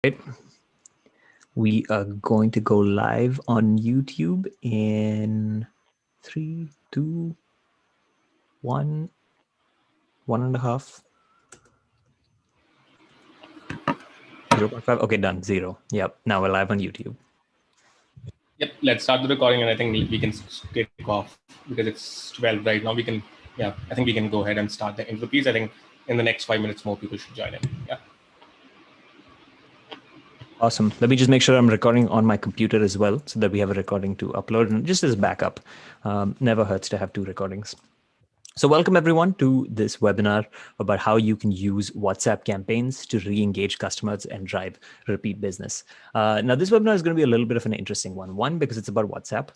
Right. We are going to go live on YouTube in 3, 2, 1, 1.5, 0.5. Okay, done. 0. Yep. Now we're live on YouTube. Yep, let's start the recording, and I think we can kick off because it's 12 right now. I think we can go ahead and start the intro piece. I think in the next 5 minutes, more people should join in. Yeah. Awesome. Let me just make sure I'm recording on my computer as well so that we have a recording to upload and just as backup. Never hurts to have two recordings. So welcome everyone to this webinar about how you can use WhatsApp campaigns to re-engage customers and drive repeat business. Now this webinar is going to be a little bit of an interesting one. One, because it's about WhatsApp.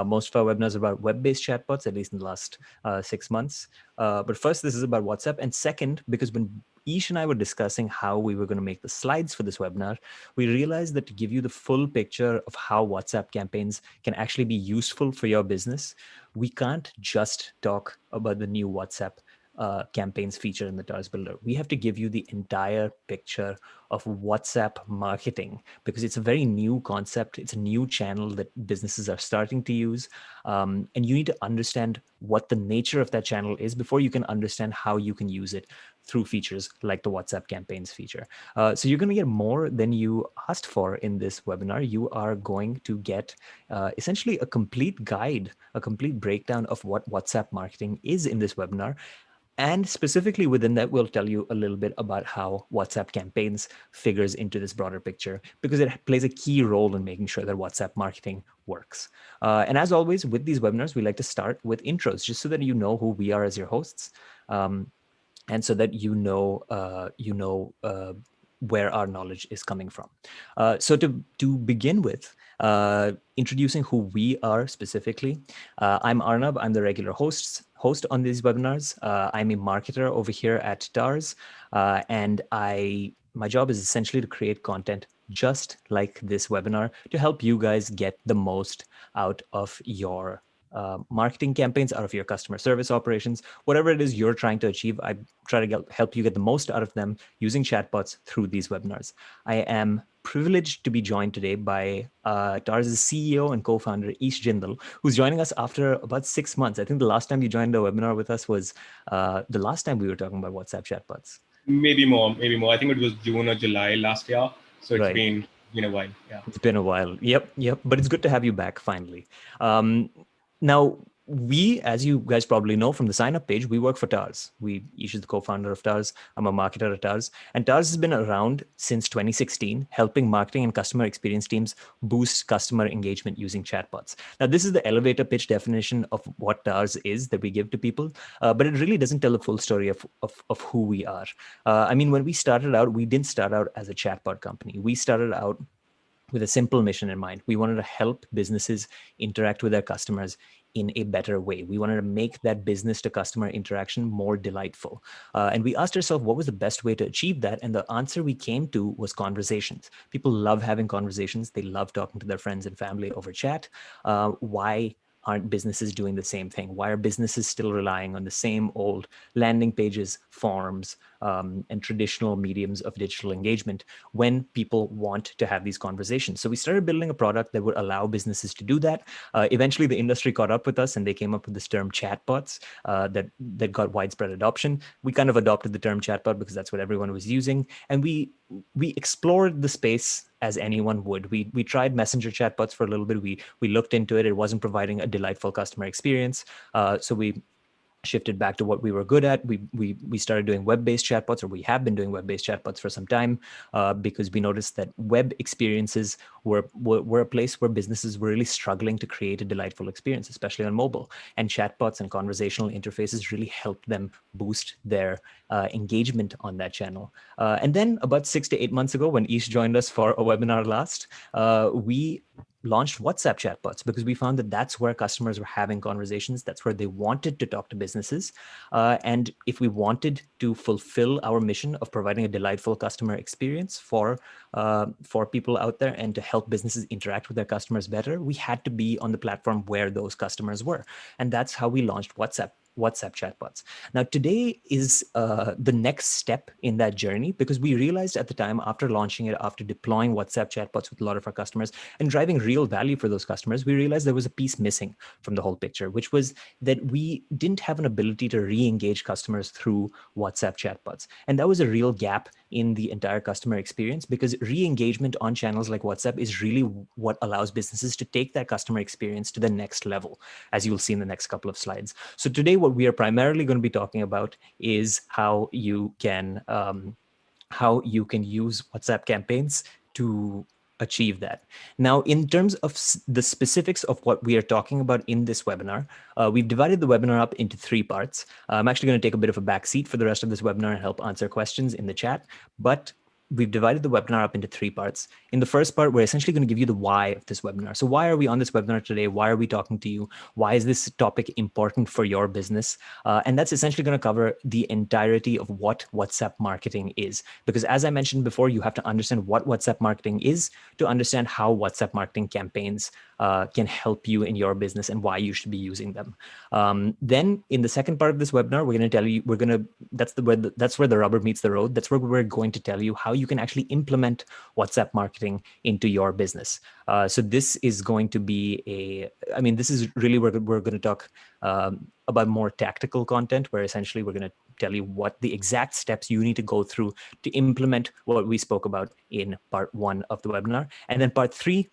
Most of our webinars are about web-based chatbots, at least in the last 6 months. But first, this is about WhatsApp. And second, because when Ish and I were discussing how we were going to make the slides for this webinar, we realized that to give you the full picture of how WhatsApp campaigns can actually be useful for your business, we can't just talk about the new WhatsApp campaigns feature in the TARS Builder. We have to give you the entire picture of WhatsApp marketing because it's a very new concept. It's a new channel that businesses are starting to use. And you need to understand what the nature of that channel is before you can understand how you can use it through features like the WhatsApp campaigns feature. So you're going to get more than you asked for in this webinar. You are going to get essentially a complete guide, a complete breakdown of what WhatsApp marketing is in this webinar. And specifically within that, we'll tell you a little bit about how WhatsApp campaigns figures into this broader picture because it plays a key role in making sure that WhatsApp marketing works. And as always, with these webinars, we like to start with intros just so that you know who we are as your hosts. And so that you know where our knowledge is coming from. So to begin with, introducing who we are specifically, I'm Arnab. I'm the regular host on these webinars. I'm a marketer over here at TARS, and my job is essentially to create content just like this webinar to help you guys get the most out of your marketing campaigns, out of your customer service operations, whatever it is you're trying to achieve. I try to help you get the most out of them using chatbots through these webinars. I am privileged to be joined today by TARS' CEO and co-founder, Ish Jindal, who's joining us after about 6 months. I think the last time you joined a webinar with us was the last time we were talking about WhatsApp chatbots. Maybe more. I think it was June or July last year. So it's Right. been a while. Yeah. It's been a while. Yep. But it's good to have you back finally. Now, we, as you guys probably know from the sign-up page, we work for TARS. Ish is the co-founder of TARS. I'm a marketer at TARS. And TARS has been around since 2016, helping marketing and customer experience teams boost customer engagement using chatbots. Now, this is the elevator pitch definition of what TARS is that we give to people, but it really doesn't tell the full story of who we are. I mean, when we started out, we didn't start out as a chatbot company. We started out with a simple mission in mind. We wanted to help businesses interact with their customers in a better way. We wanted to make that business to customer interaction more delightful. And we asked ourselves, what was the best way to achieve that? And the answer we came to was conversations. People love having conversations. They love talking to their friends and family over chat. Why aren't businesses doing the same thing? Why are businesses still relying on the same old landing pages, forms, and traditional mediums of digital engagement when people want to have these conversations? So we started building a product that would allow businesses to do that. Eventually, the industry caught up with us and they came up with this term chatbots that got widespread adoption. We kind of adopted the term chatbot because that's what everyone was using. And we explored the space as anyone would. We tried messenger chatbots for a little bit. We looked into it. It wasn't providing a delightful customer experience. So we shifted back to what we were good at. We started doing web-based chatbots, or we have been doing web-based chatbots for some time, because we noticed that web experiences were a place where businesses were really struggling to create a delightful experience, especially on mobile. And chatbots and conversational interfaces really helped them boost their engagement on that channel. And then about 6 to 8 months ago, when Ish joined us for a webinar last, we launched WhatsApp chatbots because we found that that's where customers were having conversations. That's where they wanted to talk to businesses. And if we wanted to fulfill our mission of providing a delightful customer experience for people out there and to help businesses interact with their customers better, we had to be on the platform where those customers were. And that's how we launched WhatsApp WhatsApp chatbots. Now, today is the next step in that journey, because we realized at the time, after launching it, after deploying WhatsApp chatbots with a lot of our customers and driving real value for those customers, we realized there was a piece missing from the whole picture, which was that we didn't have an ability to re-engage customers through WhatsApp chatbots. And that was a real gap in the entire customer experience, because re-engagement on channels like WhatsApp is really what allows businesses to take that customer experience to the next level, as you'll see in the next couple of slides. So today, what we are primarily going to be talking about is how you can use WhatsApp campaigns to achieve that. Now, in terms of the specifics of what we are talking about in this webinar, we've divided the webinar up into 3 parts. I'm actually going to take a bit of a back seat for the rest of this webinar and help answer questions in the chat, but we've divided the webinar up into 3 parts. In the first part, we're essentially going to give you the why of this webinar. So why are we on this webinar today? Why are we talking to you? Why is this topic important for your business? And that's essentially going to cover the entirety of what WhatsApp marketing is. Because as I mentioned before, you have to understand what WhatsApp marketing is to understand how WhatsApp marketing campaigns can help you in your business and why you should be using them. Then in the second part of this webinar, we're going to tell you, that's where the rubber meets the road. That's where we're going to tell you how you can actually implement WhatsApp marketing into your business. So this is going to be this is really where we're going to talk about more tactical content, where essentially we're going to tell you what the exact steps you need to go through to implement what we spoke about in part 1 of the webinar. And then part 3,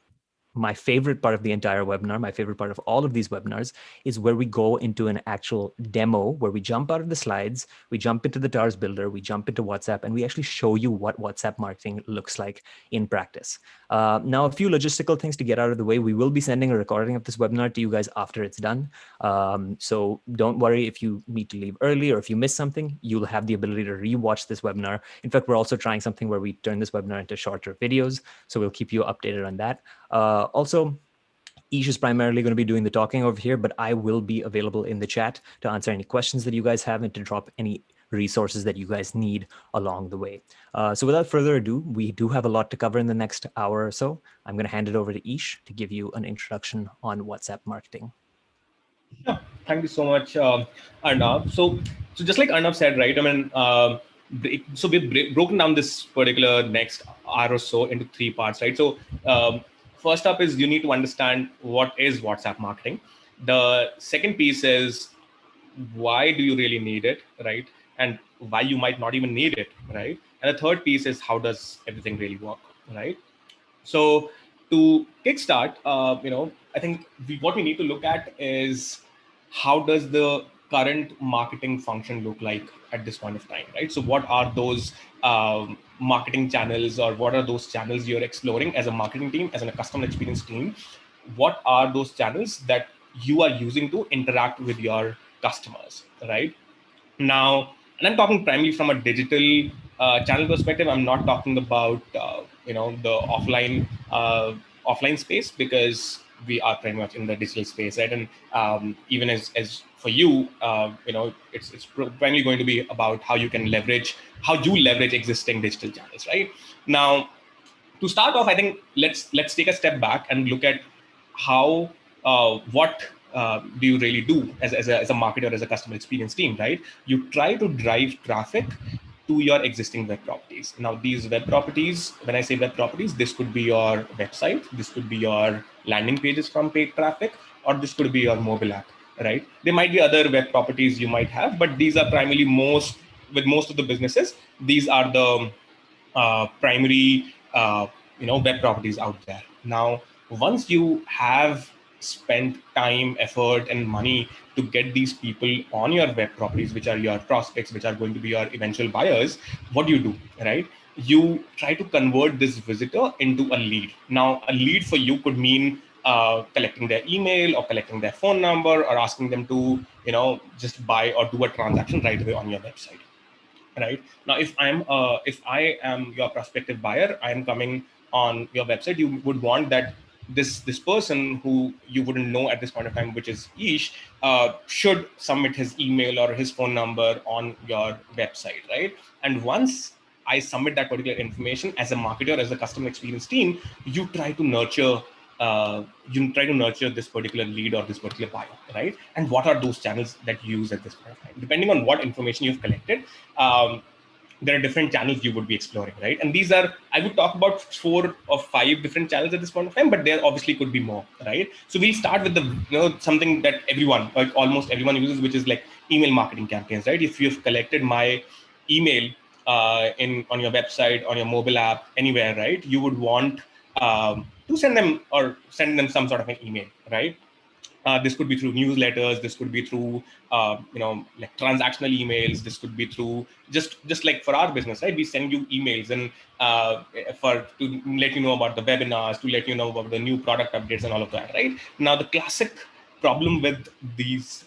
my favorite part of the entire webinar, my favorite part of all of these webinars, is where we go into an actual demo, where we jump out of the slides, we jump into the TARS builder, we jump into WhatsApp, and we actually show you what WhatsApp marketing looks like in practice. Now, a few logistical things to get out of the way. We will be sending a recording of this webinar to you guys after it's done. So don't worry if you need to leave early or if you miss something, you'll have the ability to rewatch this webinar. In fact, we're also trying something where we turn this webinar into shorter videos, so we'll keep you updated on that. Also, Ish is primarily going to be doing the talking over here, but I will be available in the chat to answer any questions that you guys have and to drop any resources that you guys need along the way. So without further ado, we do have a lot to cover in the next hour or so. I'm going to hand it over to Ish to give you an introduction on WhatsApp marketing. Yeah, thank you so much, Arnav. So just like Arnav said, right? I mean, so we've broken down this particular next hour or so into 3 parts, right? So first up is you need to understand what is WhatsApp marketing. The second piece is why do you really need it, right? And why you might not even need it, right? And the third piece is how does everything really work, right? So to kickstart, I think what we need to look at is how does the current marketing function look like at this point of time, right? So what are those marketing channels, or what are those channels you're exploring as a marketing team, as a customer experience team? What are those channels that you are using to interact with your customers, right? Now, and I'm talking primarily from a digital channel perspective. I'm not talking about the offline space, because we are pretty much in the digital space, right? And even as for you, it's primarily going to be about how you leverage existing digital channels, right? Now, to start off, I think let's take a step back and look at how what do you really do as a marketer, as a customer experience team, right? You try to drive traffic to your existing web properties. Now, these web properties, when I say web properties, this could be your website, this could be your landing pages from paid traffic, or this could be your mobile app, right? There might be other web properties you might have, but these are primarily with most of the businesses, these are the primary web properties out there. Now, once you have spent time, effort, and money to get these people on your web properties, which are your prospects, which are going to be your eventual buyers, what do you do, right? You try to convert this visitor into a lead. Now, a lead for you could mean collecting their email or collecting their phone number or asking them to just buy or do a transaction right away on your website, right? Now, if I am your prospective buyer, I am coming on your website, you would want that this person who you wouldn't know at this point of time, which is Ish, should submit his email or his phone number on your website, right? And once I submit that particular information, as a marketer, as a customer experience team, you try to nurture you try to nurture this particular lead or this particular buyer, right? And what are those channels that you use at this point of time? Depending on what information you've collected, there are different channels you would be exploring, right? And these are, I would talk about 4 or 5 different channels at this point of time, but there obviously could be more, right? So we'll start with the, something that everyone, like almost everyone uses, which is like email marketing campaigns, right? If you've collected my email on your website, on your mobile app, anywhere, right? You would want to send them some sort of an email, right? This could be through newsletters. This could be through, like transactional emails. This could be through just like for our business, right? We send you emails and to let you know about the webinars, to let you know about the new product updates and all of that, right? Now, the classic problem with these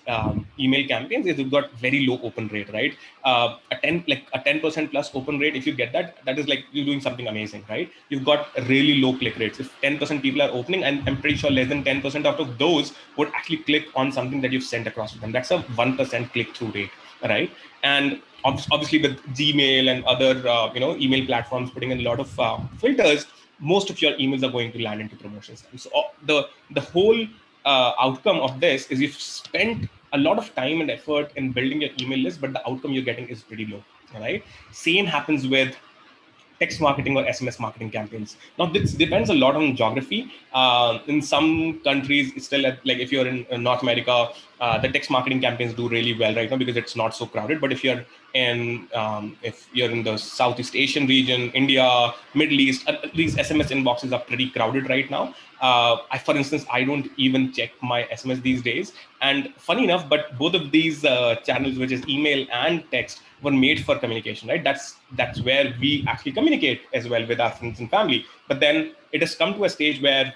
email campaigns is you've got very low open rate, right? A 10% plus open rate. If you get that, that is like you're doing something amazing, right? You've got really low click rates. If 10% people are opening, and I'm pretty sure less than 10% out of those would actually click on something that you've sent across to them. That's a 1% click through rate, right? And obviously with Gmail and other email platforms putting in a lot of filters, most of your emails are going to land into promotions. And so the whole outcome of this is you've spent a lot of time and effort in building your email list, but the outcome you're getting is pretty low, right? Same happens with text marketing or SMS marketing campaigns. Now, this depends a lot on geography. In some countries, it's still like if you're in North America, the text marketing campaigns do really well right now because it's not so crowded. But if you're in the Southeast Asian region, India, Middle East, these SMS inboxes are pretty crowded right now. For instance, I don't even check my SMS these days. And funny enough, but both of these channels, which is email and text, were made for communication, right? That's where we actually communicate as well with our friends and family. But then it has come to a stage where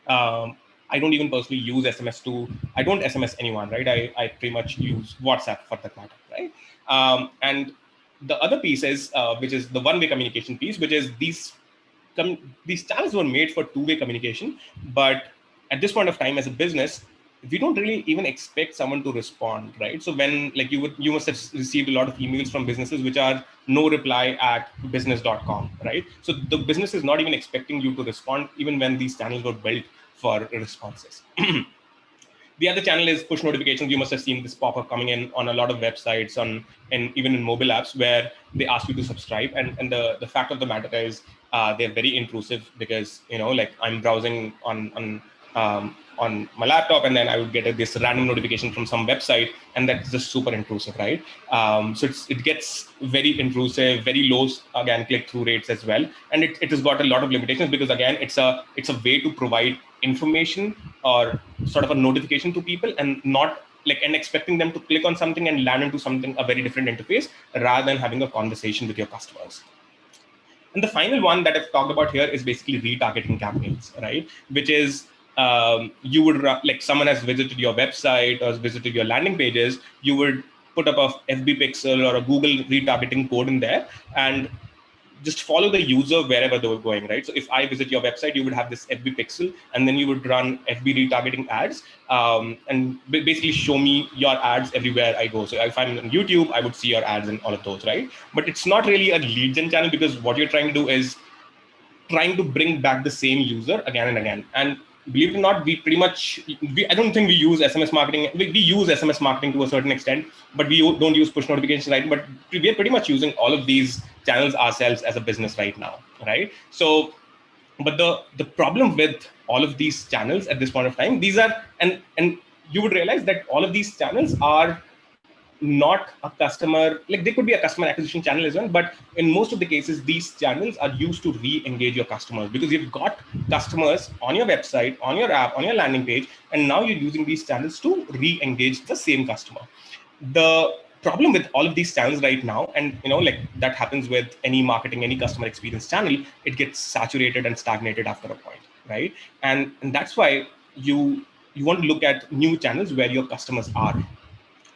I don't even personally use SMS I don't SMS anyone, right? I pretty much use WhatsApp for that matter, right? And the other piece is, which is the one-way communication piece, which is these channels were made for two-way communication. But at this point of time, as a business, we don't really even expect someone to respond, right? So when like you must have received a lot of emails from businesses which are no reply at business.com, right? So the business is not even expecting you to respond, even when these channels were built for responses. The other channel is push notifications. You must have seen this pop-up coming in on a lot of websites, and even in mobile apps, where they ask you to subscribe. And the fact of the matter is, they're very intrusive because like I'm browsing on my laptop, and then I would get this random notification from some website, and that's just super intrusive, right? So it gets very intrusive, very low again click-through rates as well, and it has got a lot of limitations because again it's a way to provide information or sort of a notification to people, and not like and expecting them to click on something and land into something a very different interface rather than having a conversation with your customers. And the final one that I've talked about here is basically retargeting campaigns, right? Which is you would like someone has visited your website or has visited your landing pages, you would put up a FB pixel or a Google retargeting code in there and just follow the user wherever they were going, right? So if I visit your website, you would have this FB pixel, and then you would run FB retargeting ads, and basically show me your ads everywhere I go. So if I'm on YouTube, I would see your ads and all of those, right? But it's not really a lead gen channel because what you're trying to do is trying to bring back the same user again and again. And believe it or not, I don't think we use SMS marketing. We use SMS marketing to a certain extent, but we don't use push notifications, right? But we are pretty much using all of these channels ourselves as a business right now, right? So, but the problem with all of these channels at this point of time, these are, and you would realize that all of these channels are not a customer, like they could be a customer acquisition channel as well, but in most of the cases these channels are used to re-engage your customers because you've got customers on your website, on your app, on your landing page, and now you're using these channels to re-engage the same customer. The problem with all of these channels right now, and like that happens with any marketing, any customer experience channel, it gets saturated and stagnated after a point, right? And that's why you want to look at new channels where your customers are,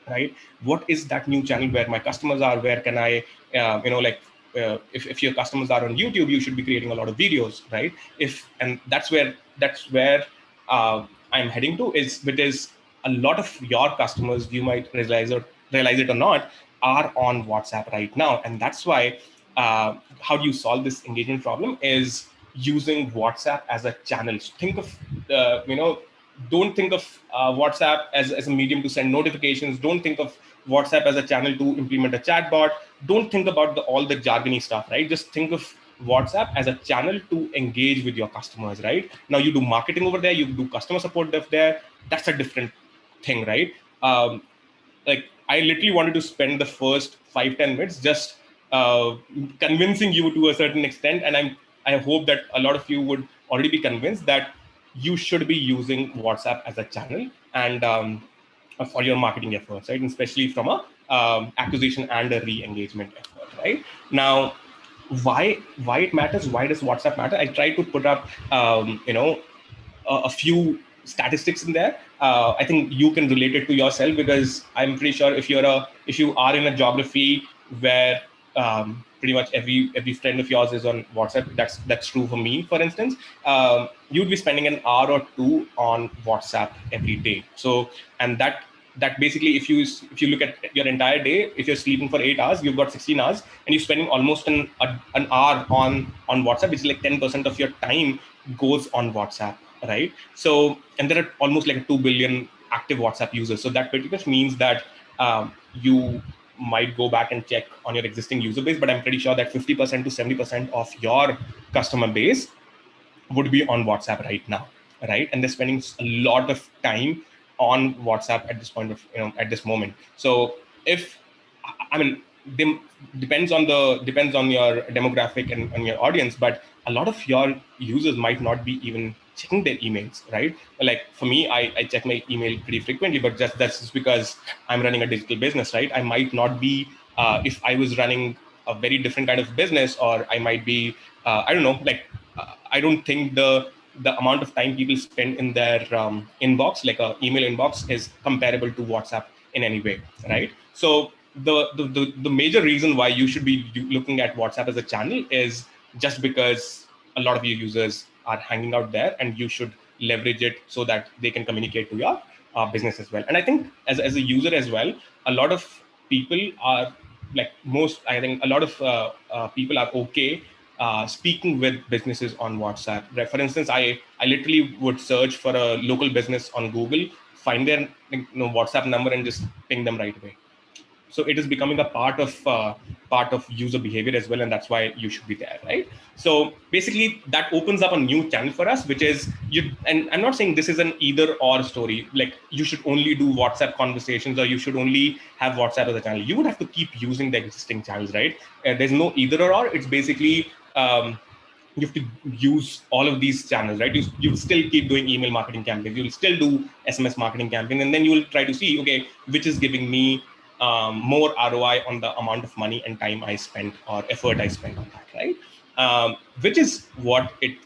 right? What is that new channel where my customers are? Where can I, if your customers are on YouTube, you should be creating a lot of videos, right? And that's where I'm heading to, is because a lot of your customers, you might realize it or not, are on WhatsApp right now. And that's why how do you solve this engagement problem is using WhatsApp as a channel. So think of, don't think of WhatsApp as a medium to send notifications. Don't think of WhatsApp as a channel to implement a chatbot. Don't think about all the jargony stuff, right? Just think of WhatsApp as a channel to engage with your customers, right? Now you do marketing over there, you do customer support stuff there. That's a different thing, right? Like I literally wanted to spend the first 5-10 minutes just convincing you to a certain extent, and I hope that a lot of you would already be convinced that you should be using WhatsApp as a channel and for your marketing efforts, right? And especially from a acquisition and a re-engagement effort, right? Now, why it matters? Why does WhatsApp matter? I try to put up a few statistics in there. I think you can relate it to yourself, because I'm pretty sure if you are in a geography where pretty much every friend of yours is on WhatsApp. That's true for me, for instance. You'd be spending an hour or two on WhatsApp every day. So, and that basically, if you look at your entire day, if you're sleeping for 8 hours, you've got 16 hours, and you're spending almost an hour on WhatsApp, which is like 10% of your time goes on WhatsApp, right? So, and there are almost like 2 billion active WhatsApp users. So that pretty much means that you might go back and check on your existing user base, but I'm pretty sure that 50% to 70% of your customer base would be on WhatsApp right now, right? And they're spending a lot of time on WhatsApp at this point of, at this moment. So if, I mean, they, depends on your demographic and on your audience, but a lot of your users might not be even checking their emails, right? Like for me, I check my email pretty frequently, but that's just because I'm running a digital business, right? I might not be, if I was running a very different kind of business, or I might be, I don't know, like, I don't think the amount of time people spend in their inbox, like a email inbox, is comparable to WhatsApp in any way, right? So the major reason why you should be looking at WhatsApp as a channel is just because a lot of your users are hanging out there, and you should leverage it so that they can communicate to your business as well. And I think as a user as well, a lot of people are like, most, I think a lot of people are okay speaking with businesses on WhatsApp. Right? For instance, I literally would search for a local business on Google, find their WhatsApp number, and just ping them right away. So it is becoming a part of user behavior as well, and that's why you should be there, right? So basically, that opens up a new channel for us, which is you. And I'm not saying this is an either or story. Like you should only do WhatsApp conversations, or you should only have WhatsApp as a channel. You would have to keep using the existing channels, right? There's no either or. It's basically you have to use all of these channels, right? You'll still keep doing email marketing campaigns. You'll still do SMS marketing campaigns, and then you will try to see, okay, which is giving me more ROI on the amount of money and time I spent or effort I spent on that, right? Which is what it,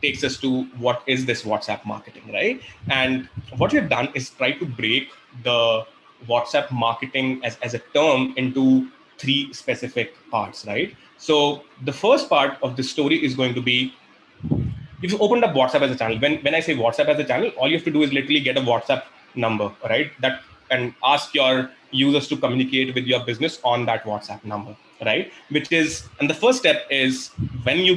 takes us to what is this WhatsApp marketing, right? And what we've done is try to break the WhatsApp marketing as a term into three specific parts, right? So the first part of the story is going to be, if you opened up WhatsApp as a channel, when I say WhatsApp as a channel, all you have to do is literally get a WhatsApp number, right? That, and ask your users to communicate with your business on that WhatsApp number, right? Which is, and the first step is when you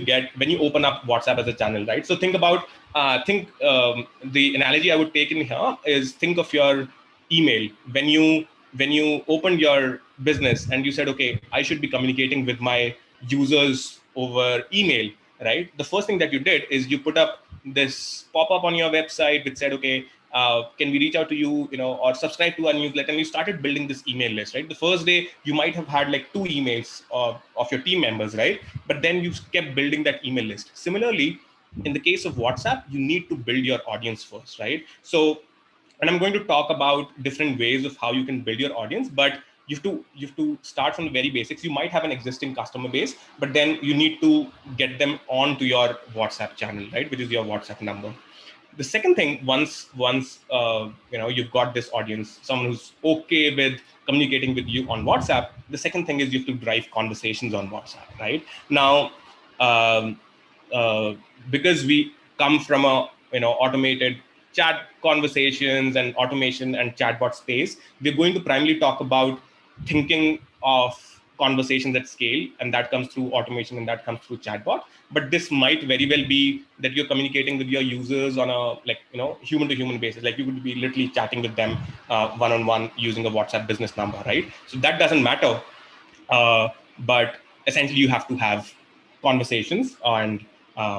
open up WhatsApp as a channel, right? So think about, the analogy I would take in here is, think of your email. When you opened your business and you said, okay, I should be communicating with my users over email, right? The first thing that you did is you put up this pop-up on your website which said, okay, can we reach out to you, or subscribe to our newsletter? And you started building this email list, right? The first day you might have had like 2 emails of your team members, right? But then you kept building that email list. Similarly, in the case of WhatsApp, you need to build your audience first, right? So, and I'm going to talk about different ways of how you can build your audience, but you have to start from the very basics. You might have an existing customer base, but then you need to get them onto your WhatsApp channel, right? Which is your WhatsApp number. The second thing, once you've got this audience, someone who's okay with communicating with you on WhatsApp, the second thing is you have to drive conversations on WhatsApp, right? Now, um, uh, because we come from a automated chat conversations and automation and chatbot space, we're going to primarily talk about thinking of conversations at scale, and that comes through automation and that comes through chatbot. But this might very well be that you're communicating with your users on a human to human basis. Like you could be literally chatting with them one on one using a WhatsApp business number, right? So that doesn't matter. But essentially, you have to have conversations and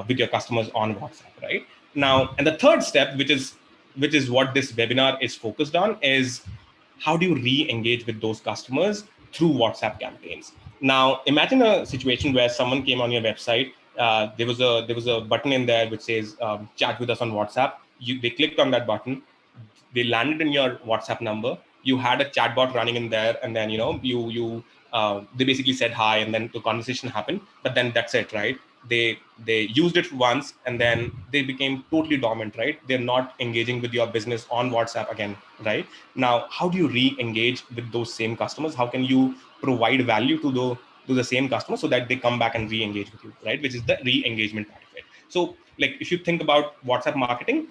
with your customers on WhatsApp, right? Now, and the third step, which is what this webinar is focused on, is how do you re-engage with those customers through WhatsApp campaigns. Now, imagine a situation where someone came on your website. There was a button in there which says chat with us on WhatsApp. They clicked on that button, they landed in your WhatsApp number. You had a chatbot running in there, and then they basically said hi, and then the conversation happened. But then that's it, right? They used it once, and then they became totally dormant, right? They're not engaging with your business on WhatsApp again, right? Now, how do you re-engage with those same customers? How can you provide value to the same customer so that they come back and re-engage with you, right? Which is the re-engagement part of it. So, like if you think about WhatsApp marketing,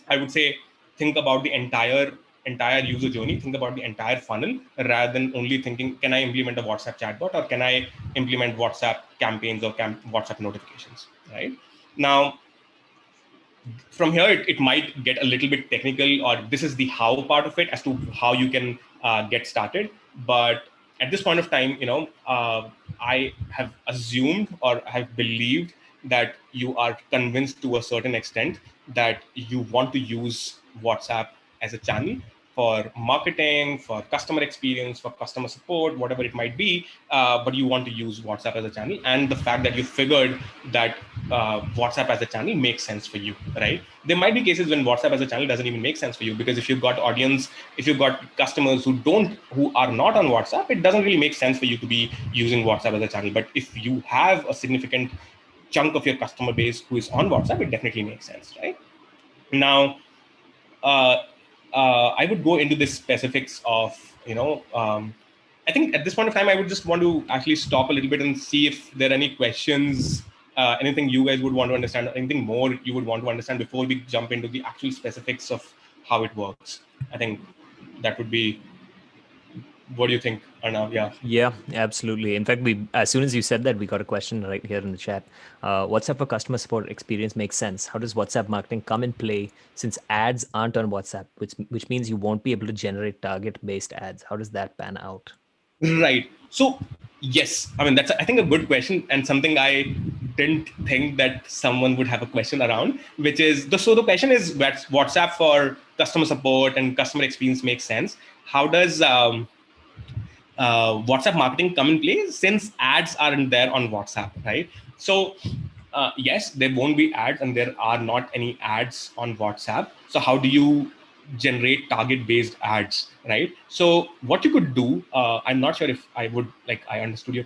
I would say think about the entire user journey, think about the entire funnel rather than only thinking, can I implement a WhatsApp chatbot or can I implement WhatsApp campaigns or WhatsApp notifications, right? Now, from here, it might get a little bit technical, or this is the how part of it as to how you can get started. But at this point of time, I have assumed or have believed that you are convinced to a certain extent that you want to use WhatsApp as a channel for marketing, for customer experience, for customer support, whatever it might be. But you want to use WhatsApp as a channel, and the fact that you figured that WhatsApp as a channel makes sense for you, right? There might be cases when WhatsApp as a channel doesn't even make sense for you, because if you've got audience, if you've got customers who are not on WhatsApp, it doesn't really make sense for you to be using WhatsApp as a channel. But if you have a significant chunk of your customer base who is on WhatsApp, it definitely makes sense, right? Now, uh, I would go into the specifics of, I think at this point of time, I would just want to actually stop a little bit and see if there are any questions, anything you guys would want to understand, anything more you would want to understand before we jump into the actual specifics of how it works. I think that would be, what do you think, Arnav? Yeah. Yeah, absolutely. In fact, as soon as you said that, we got a question right here in the chat. WhatsApp for customer support experience makes sense. How does WhatsApp marketing come in play since ads aren't on WhatsApp, which means you won't be able to generate target-based ads? How does that pan out? Right. So yes, I mean that's, I think, a good question, and something I didn't think that someone would have a question around, which is the question is, WhatsApp for customer support and customer experience makes sense. How does WhatsApp marketing come in play since ads aren't there on WhatsApp, right? So yes, there won't be ads, and there are not any ads on WhatsApp. So how do you generate target-based ads, right? So what you could do, I'm not sure if I understood your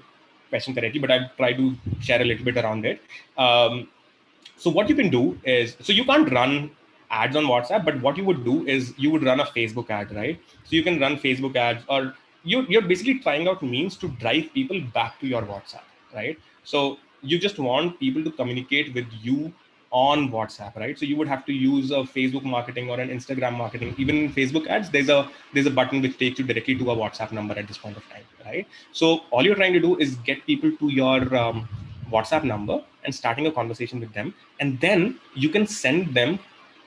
question correctly, but I'll try to share a little bit around it. So what you can do is, so you can't run ads on WhatsApp, but what you would do is you would run a Facebook ad, right? So you can run Facebook ads, or you're basically trying out means to drive people back to your WhatsApp, right? So you just want people to communicate with you on WhatsApp, right? So you would have to use a Facebook marketing or an Instagram marketing. Even in Facebook ads, there's a button which takes you directly to a WhatsApp number at this point of time, right? So all you're trying to do is get people to your WhatsApp number and starting a conversation with them, and then you can send them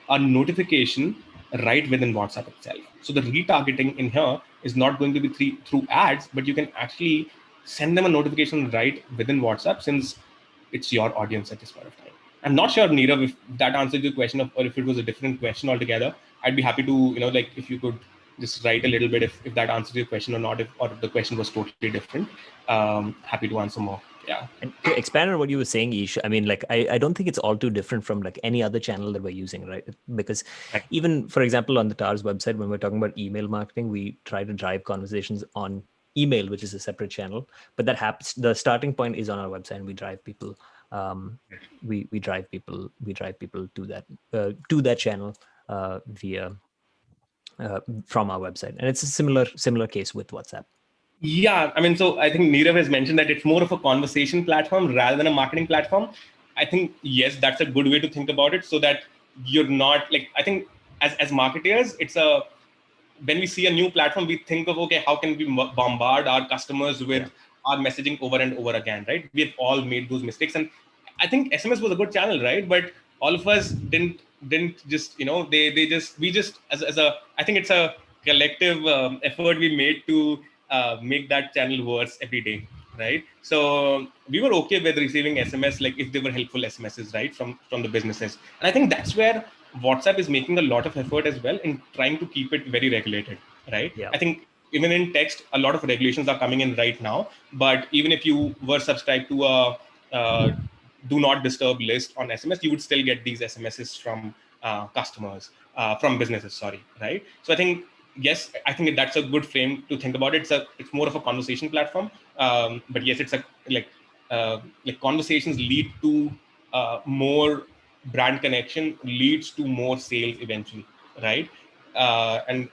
a notification right within WhatsApp itself. So the retargeting in here is not going to be through ads, but you can actually send them a notification right within WhatsApp, since it's your audience at this point of time. I'm not sure, Nirav, if that answered your question, or if it was a different question altogether. I'd be happy to, if you could just write a little bit if that answers your question or not, or if the question was totally different. Happy to answer more. Yeah. And to expand on what you were saying, Ish, I mean, like, I don't think it's all too different from like any other channel that we're using, right? Because Right. even, for example, on the TARS website, when we're talking about email marketing, we try to drive conversations on email, which is a separate channel. But that happens, the starting point is on our website, and we drive people. We drive people to that channel via from our website, and it's a similar case with WhatsApp. Yeah, I mean, so I think Nirav has mentioned that it's more of a conversation platform rather than a marketing platform. I think, yes, that's a good way to think about it, so that you're not like, I think as marketers, it's when we see a new platform, we think of, okay, how can we bombard our customers with our messaging over and over again, right? We have all made those mistakes, and I think SMS was a good channel, right? But all of us didn't just, we just as a, I think it's a collective effort we made to make that channel worse every day, right? So we were okay with receiving SMS, like if they were helpful SMSs, right, from the businesses. And I think that's where WhatsApp is making a lot of effort as well in trying to keep it very regulated, right? Yeah. I think even in text, a lot of regulations are coming in right now. But even if you were subscribed to a do not disturb list on SMS, you would still get these SMSs from customers, from businesses, sorry, right? So I think, yes, I think that's a good frame to think about it. It's more of a conversation platform, but yes, it's a like conversations lead to more brand connection, leads to more sales eventually, right? And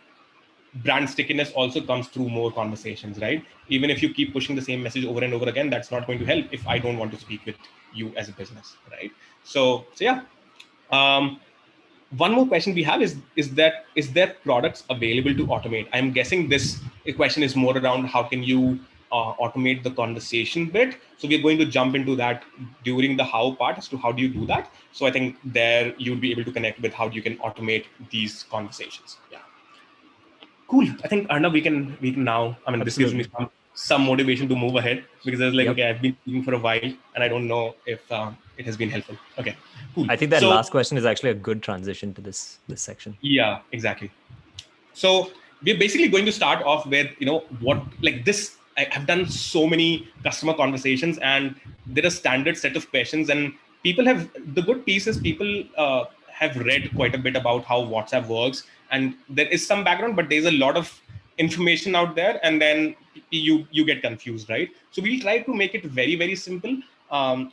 brand stickiness also comes through more conversations, right? Even if you keep pushing the same message over and over again, that's not going to help if I don't want to speak with you as a business, right? So yeah. um, One more question we have is there products available to automate? I'm guessing this question is more around how can you automate the conversation bit. So we're going to jump into that during the how part as to how do you do that. So I think there you'd be able to connect with how you can automate these conversations. Yeah. Cool. I think Arnav, we can now. I mean, this gives me Absolutely. some motivation to move ahead, because I was like, Yep. okay, I've been speaking for a while, and I don't know if it has been helpful. Okay, cool. I think that So last question is actually a good transition to this section. yeah, exactly. So we're basically going to start off with, what, like this. I have done so many customer conversations, and there are standard set of questions, and people have, the good piece is people have read quite a bit about how WhatsApp works, and there is some background, but there's a lot of information out there, and then you get confused, right? So we'll try to make it very, very simple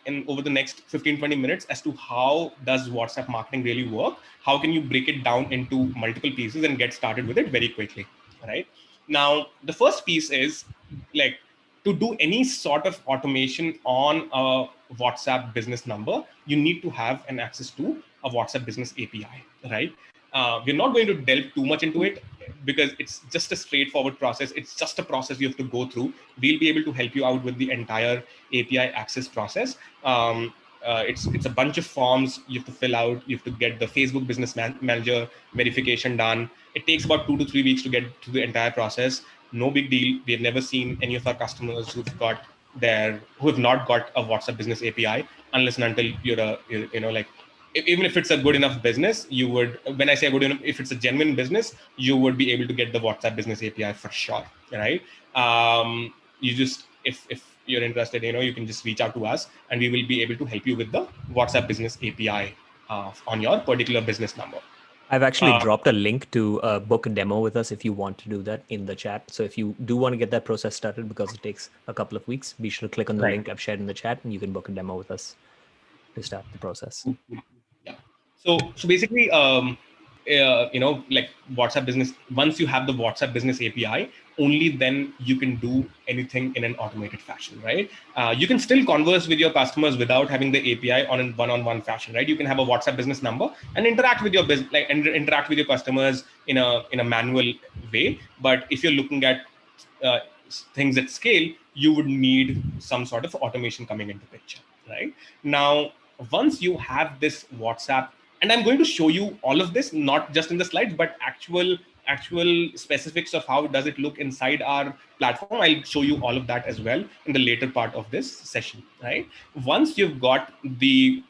in over the next 15-20 minutes as to how does WhatsApp marketing really work, how can you break it down into multiple pieces and get started with it very quickly, right? Now the first piece is, like, to do any sort of automation on a WhatsApp business number, you need to have an access to a WhatsApp business API, right? We're not going to delve too much into it because it's just a straightforward process. It's just a process you have to go through. We'll be able to help you out with the entire API access process. It's a bunch of forms you have to fill out. You have to get the Facebook Business Manager verification done. It takes about 2 to 3 weeks to get through the entire process. No big deal. We have never seen any of our customers who have not got a WhatsApp Business API unless and until you're like, even if it's a good enough business, you would, when I say good enough, if it's a genuine business, you would be able to get the WhatsApp Business API for sure, right? You just, if you're interested, you can just reach out to us, and we will be able to help you with the WhatsApp Business API on your particular business number. I've actually Uh, dropped a link to book a demo with us if you want to do that in the chat. So if you do want to get that process started, because it takes a couple of weeks, be sure to click on the right. link I've shared in the chat, and you can book a demo with us to start the process. Yeah. So basically, like WhatsApp Business, once you have the WhatsApp Business API, only then you can do anything in an automated fashion, right? You can still converse with your customers without having the API on a one-on-one fashion, right? You can have a WhatsApp Business number and interact with your business, like, and interact with your customers in a manual way. But if you're looking at uh, things at scale, you would need some sort of automation coming into picture, right? Now, once you have this WhatsApp, and I'm going to show you all of this, not just in the slides, but actual specifics of how does it look inside our platform. I'll show you all of that as well in the later part of this session, right? Once you've got the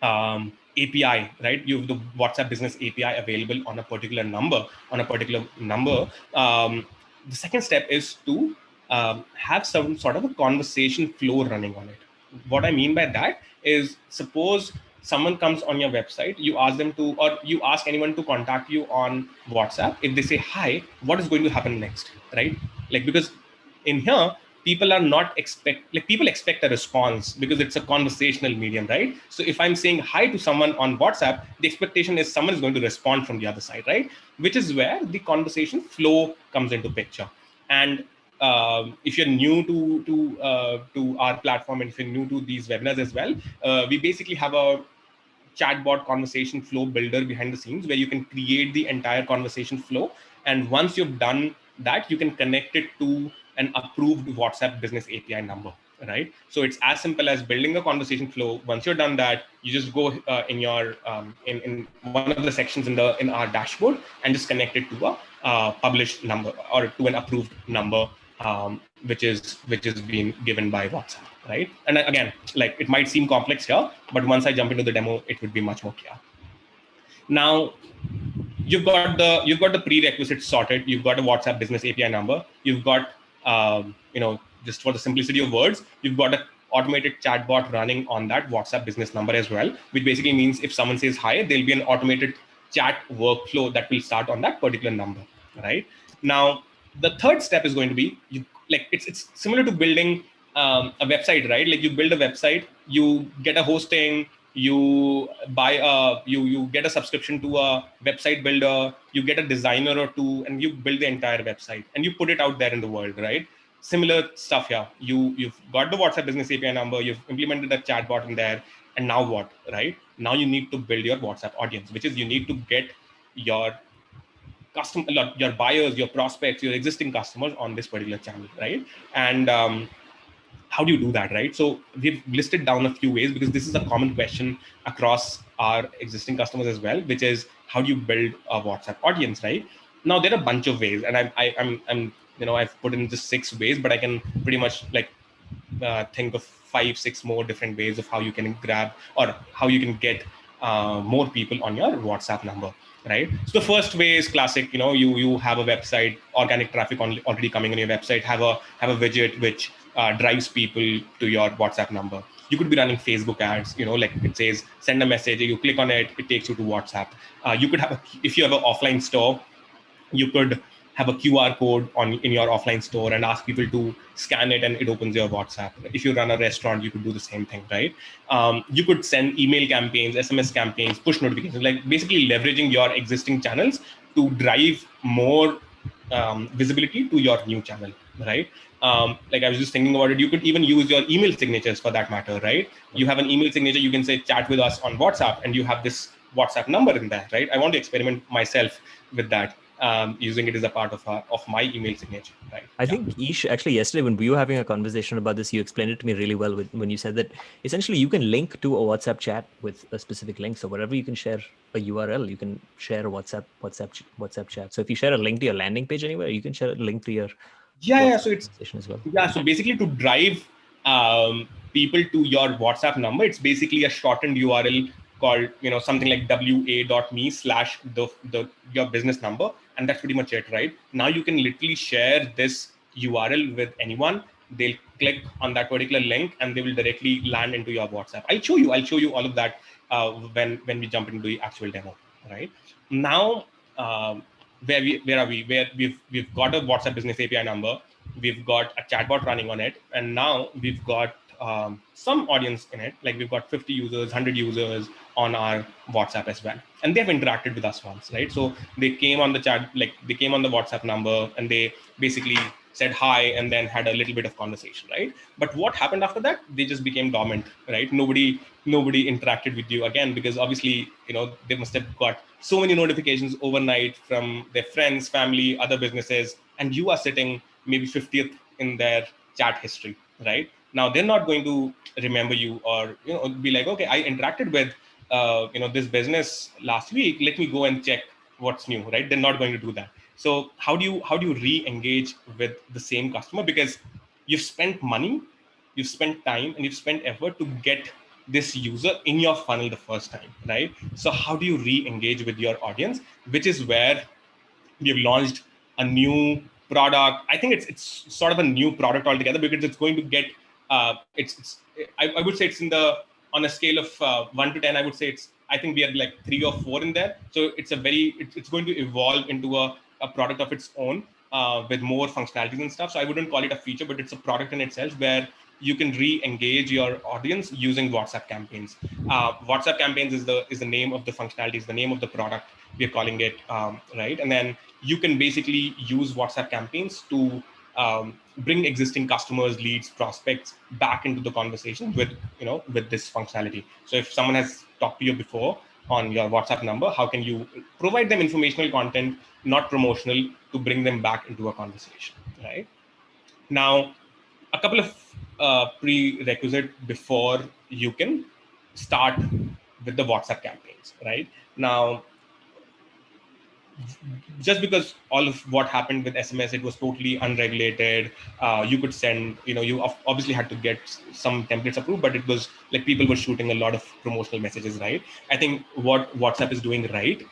API, right? You have the WhatsApp Business API available on a particular number. The second step is to have some sort of a conversation flow running on it. What I mean by that is, suppose someone comes on your website, you ask them to, or you ask anyone to contact you on WhatsApp. If they say hi, what is going to happen next, right? Like, because in here, people expect a response because it's a conversational medium, right? So if I'm saying hi to someone on WhatsApp, the expectation is someone is going to respond from the other side, right? Which is where the conversation flow comes into picture. And if you're new to our platform, and if you're new to these webinars as well, we basically have a chatbot conversation flow builder behind the scenes where you can create the entire conversation flow. And once you've done that, you can connect it to an approved WhatsApp business API number, right? So it's as simple as building a conversation flow. Once you're done that, you just go in your in one of the sections in our dashboard and just connect it to a published number or to an approved number, which is being given by WhatsApp, right? And again, like, it might seem complex here, but once I jump into the demo, it would be much more clear. Now, you've got the prerequisites sorted. You've got a WhatsApp business API number. You've got just for the simplicity of words, you've got a automated chatbot running on that WhatsApp business number as well, which basically means if someone says hi, there'll be an automated chat workflow that will start on that particular number, right? Now, the third step is going to be, it's similar to building a website, right? Like, you build a website, you get a hosting, you buy you get a subscription to a website builder, you get a designer or two, and you build the entire website and you put it out there in the world, right? Similar stuff here. You've got the WhatsApp business API number, you've implemented a chatbot in there, and now what, right? Now you need to build your WhatsApp audience, which is you need to get your your buyers, your prospects, your existing customers on this particular channel, right? And how do you do that, right? So we've listed down a few ways, because this is a common question across our existing customers as well, which is, how do you build a WhatsApp audience, right? Now, there are a bunch of ways, and I'm I've put in just 6 ways, but I can pretty much think of 5-6 more different ways of how you can grab or how you can get more people on your WhatsApp number, right? So the first way is classic. You have a website, organic traffic already coming on your website, have a widget which drives people to your WhatsApp number. You could be running Facebook ads, like it says send a message, you click on it, it takes you to WhatsApp. You could have if you have an offline store, you could have a QR code in your offline store and ask people to scan it, and it opens your WhatsApp. If you run a restaurant, you could do the same thing, right? You could send email campaigns, SMS campaigns, push notifications, like basically leveraging your existing channels to drive more visibility to your new channel, right? Like, I was just thinking about it. You could even use your email signatures for that matter, right? You have an email signature, you can say chat with us on WhatsApp, and you have this WhatsApp number in there, right? I want to experiment myself with that, using it as a part of my email signature, right? I think Ish, actually yesterday when we were having a conversation about this, you explained it to me really well when you said that essentially you can link to a WhatsApp chat with a specific link. So wherever you can share a URL, you can share a WhatsApp chat. So if you share a link to your landing page anywhere, you can share a link to your Yeah. WhatsApp So it's conversation as well. so basically to drive people to your WhatsApp number, it's basically a shortened URL called something like wa.me/the your business number, and that's pretty much it, right? Now you can literally share this URL with anyone. They'll click on that particular link and they will directly land into your WhatsApp. I'll show you all of that when we jump into the actual demo, right? Now, where are we? Where we've got a WhatsApp business API number, we've got a chatbot running on it, and now we've got some audience in it. Like, we've got 50 users, 100 users on our WhatsApp as well, and they've interacted with us once, right? So they came on the chat, like they came on the WhatsApp number, and they basically said hi and then had a little bit of conversation, right? But what happened after that? They just became dormant, right? Nobody interacted with you again, because obviously they must have got so many notifications overnight from their friends, family, other businesses, and you are sitting maybe 50th in their chat history, right? Now they're not going to remember you, or be like, okay, I interacted with this business last week, let me go and check what's new, right? They're not going to do that. So how do you re-engage with the same customer? Because you've spent money, you've spent time, and you've spent effort to get this user in your funnel the first time, right? So how do you re-engage with your audience? Which is where we've launched a new product. I think it's sort of a new product altogether, because it's going to get I would say it's on a scale of 1 to 10. I think we are like 3 or 4 in there. So it's going to evolve into a product of its own, with more functionalities and stuff. So I wouldn't call it a feature, but it's a product in itself, where you can re-engage your audience using WhatsApp campaigns. WhatsApp campaigns is the name of the functionality, is the name of the product we're calling it, right? And then you can basically use WhatsApp campaigns to bring existing customers, leads, prospects back into the conversation with this functionality. So if someone has talked to you before, on your WhatsApp number, how can you provide them informational content, not promotional, to bring them back into a conversation, right? Now, a couple of prerequisite before you can start with the WhatsApp campaigns, right? Now, just because all of what happened with SMS, it was totally unregulated. You could send, you obviously had to get some templates approved, but it was like people were shooting a lot of promotional messages, right? I think what WhatsApp is doing right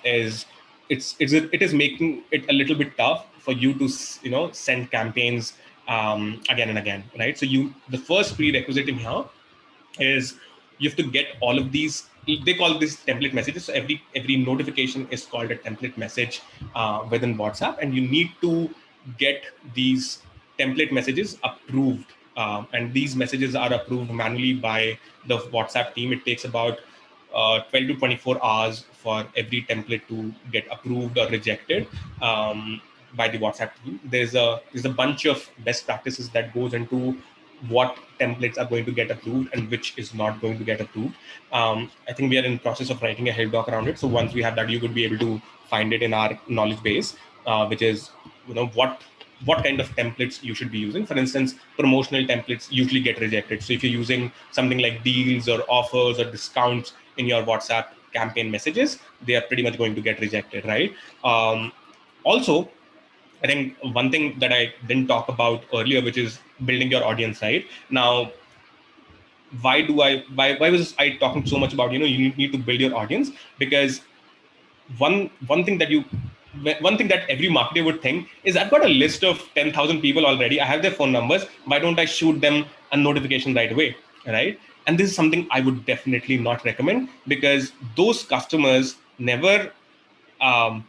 is it is making it a little bit tough for you to send campaigns again and again, right? So the first prerequisite in here is you have to get all of these. They call this template messages. So every notification is called a template message within WhatsApp, and you need to get these template messages approved. And these messages are approved manually by the WhatsApp team. It takes about 12 to 24 hours for every template to get approved or rejected by the WhatsApp team. There's a bunch of best practices that goes into what templates are going to get approved and which is not going to get approved. I think we are in process of writing a help doc around it. So once we have that, you would be able to find it in our knowledge base, which is what kind of templates you should be using. For instance, promotional templates usually get rejected. So if you're using something like deals or offers or discounts in your WhatsApp campaign messages, they are pretty much going to get rejected, right? Also, I think one thing that I didn't talk about earlier, which is building your audience, right? Now, why was I talking so much about, you need to build your audience? Because one thing that every marketer would think is, I've got a list of 10,000 people already. I have their phone numbers. Why don't I shoot them a notification right away, right? And this is something I would definitely not recommend, because those customers never um,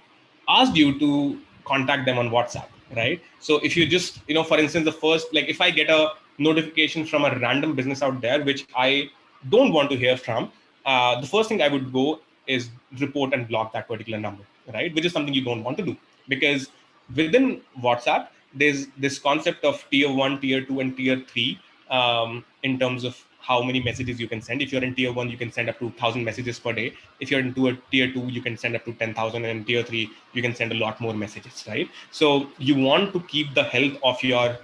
asked you to contact them on WhatsApp, right? So if you just, for instance, the first, like if I get a notification from a random business out there, which I don't want to hear from, the first thing I would go is report and block that particular number, right? Which is something you don't want to do, because within WhatsApp, there's this concept of tier one, tier two, and tier three in terms of how many messages you can send. If you're in tier one, you can send up to 1,000 messages per day. If you're into a tier two, you can send up to 10,000, and in tier three, you can send a lot more messages, right? So you want to keep the health of your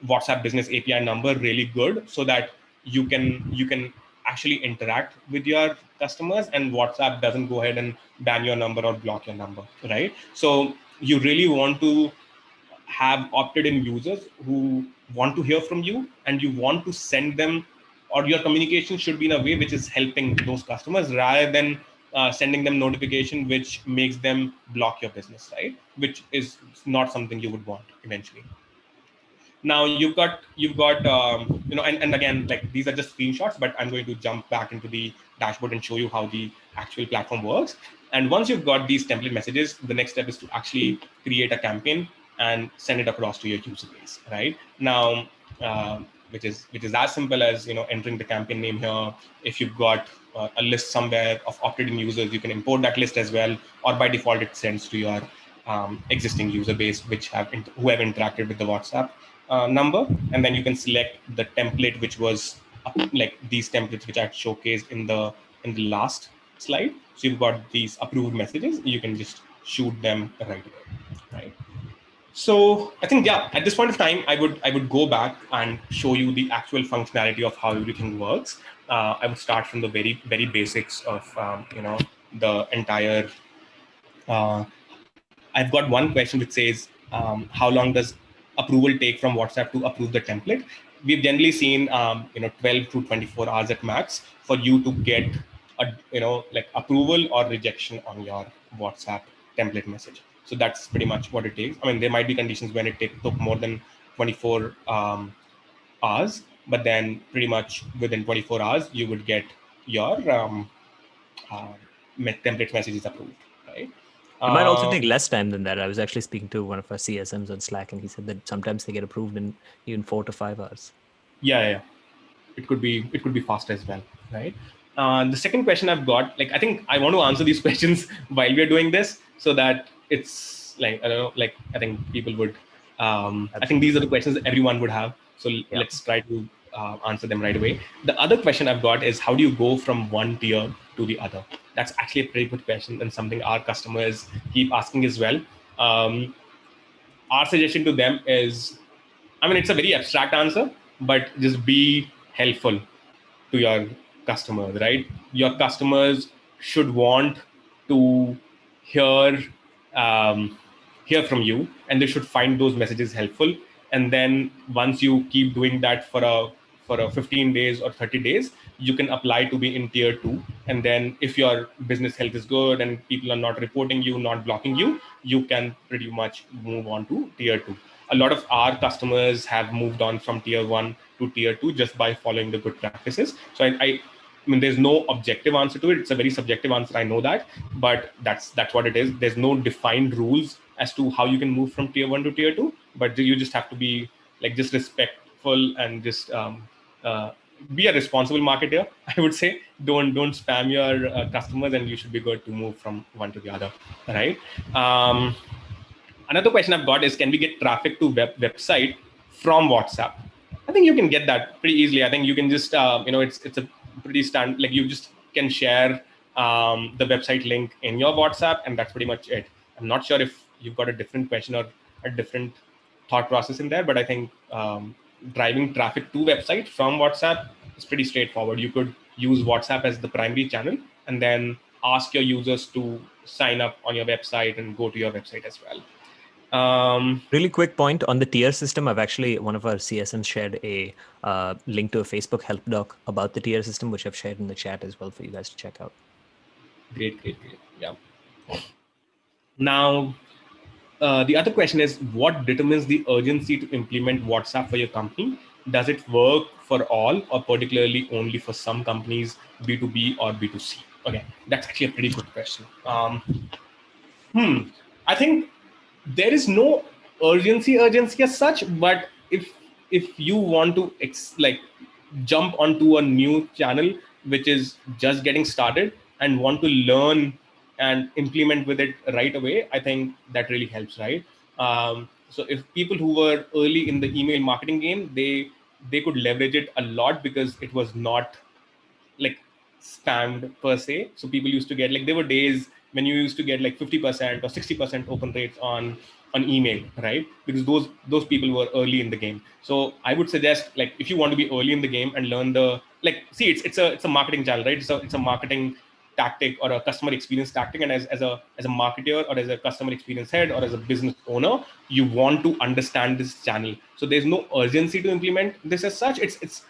WhatsApp business API number really good, so that you can actually interact with your customers, and WhatsApp doesn't go ahead and ban your number or block your number, right? So you really want to have opted in users who want to hear from you, and you want to send them, or your communication should be in a way which is helping those customers, rather than sending them notification which makes them block your business, right? Which is not something you would want eventually. Now you've got and again, like, these are just screenshots, but I'm going to jump back into the dashboard and show you how the actual platform works. And once you've got these template messages, the next step is to actually create a campaign and send it across to your user base, right? Now, which is as simple as entering the campaign name here. If you've got a list somewhere of opted-in users, you can import that list as well, or by default it sends to your existing user base who have interacted with the WhatsApp number. And then you can select the template, which was like these templates which I showcased in the last slide. So you've got these approved messages, you can just shoot them right away, right? So I think, yeah, at this point of time, I would go back and show you the actual functionality of how everything works. I would start from the very very basics of the entire. I've got one question which says, how long does approval take from WhatsApp to approve the template? We've generally seen 12 to 24 hours at max for you to get a like approval or rejection on your WhatsApp template message. So that's pretty much what it takes. I mean, there might be conditions when took more than 24 hours, but then pretty much within 24 hours you would get your uh, template messages approved, right? It might also Uh, take less time than that. I was actually speaking to one of our CSMs on Slack, and he said that sometimes they get approved in even 4 to 5 hours. yeah, it could be fast as well, right? The second question I've got, like, I think I want to answer these questions while we're doing this, so that it's like, I don't know, like, I think people would I think these are the questions that everyone would have. So Yeah. let's try to answer them right away. The other question I've got is, how do you go from one tier to the other? That's actually a pretty good question and something our customers keep asking as well. Um, our suggestion to them is, I mean, it's a very abstract answer, but just be helpful to your customers, right? Your customers should want to hear um, hear from you, and they should find those messages helpful. And then once you keep doing that for a 15 days or 30 days, you can apply to be in tier 2. And then if your business health is good and people are not reporting you, not blocking you, you can pretty much move on to tier 2. A lot of our customers have moved on from tier 1 to tier 2 just by following the good practices. So I mean, there's no objective answer to it. It's a very subjective answer. I know that, but that's what it is. There's no defined rules as to how you can move from tier 1 to tier 2, but you just have to be like just respectful and just uh, be a responsible marketer. I would say don't spam your customers, and you should be good to move from one to the other, right? Um, Another question I've got is, can we get traffic to website from WhatsApp? I think you can get that pretty easily. I think you can just, it's a pretty stand, like you just can share the website link in your WhatsApp, and that's pretty much it. I'm not sure if you've got a different question or a different thought process in there, but I think driving traffic to website from WhatsApp is pretty straightforward. You could use WhatsApp as the primary channel, and then ask your users to sign up on your website and go to your website as well. Really quick point on the tier system. I've actually, one of our CSMs shared a link to a Facebook help doc about the tier system, which I've shared in the chat as well for you guys to check out. Great. Yeah. Now, the other question is, what determines the urgency to implement WhatsApp for your company? Does it work for all, or particularly only for some companies, B2B or B2C? Okay, that's actually a pretty good question. I think there is no urgency as such, but if you want to jump onto a new channel which is just getting started and want to learn and implement with it right away, I think that really helps, right? So if people who were early in the email marketing game, they could leverage it a lot because it was not like spammed per se. So people used to get, like, there were days when you used to get like 50% or 60% open rates on email, right? Because those people were early in the game. So I would suggest, like, if you want to be early in the game and learn the, like, see, it's a marketing channel, right? So it's a marketing tactic or a customer experience tactic, and as a marketer or as a customer experience head or as a business owner, you want to understand this channel. So there's no urgency to implement this as such. It's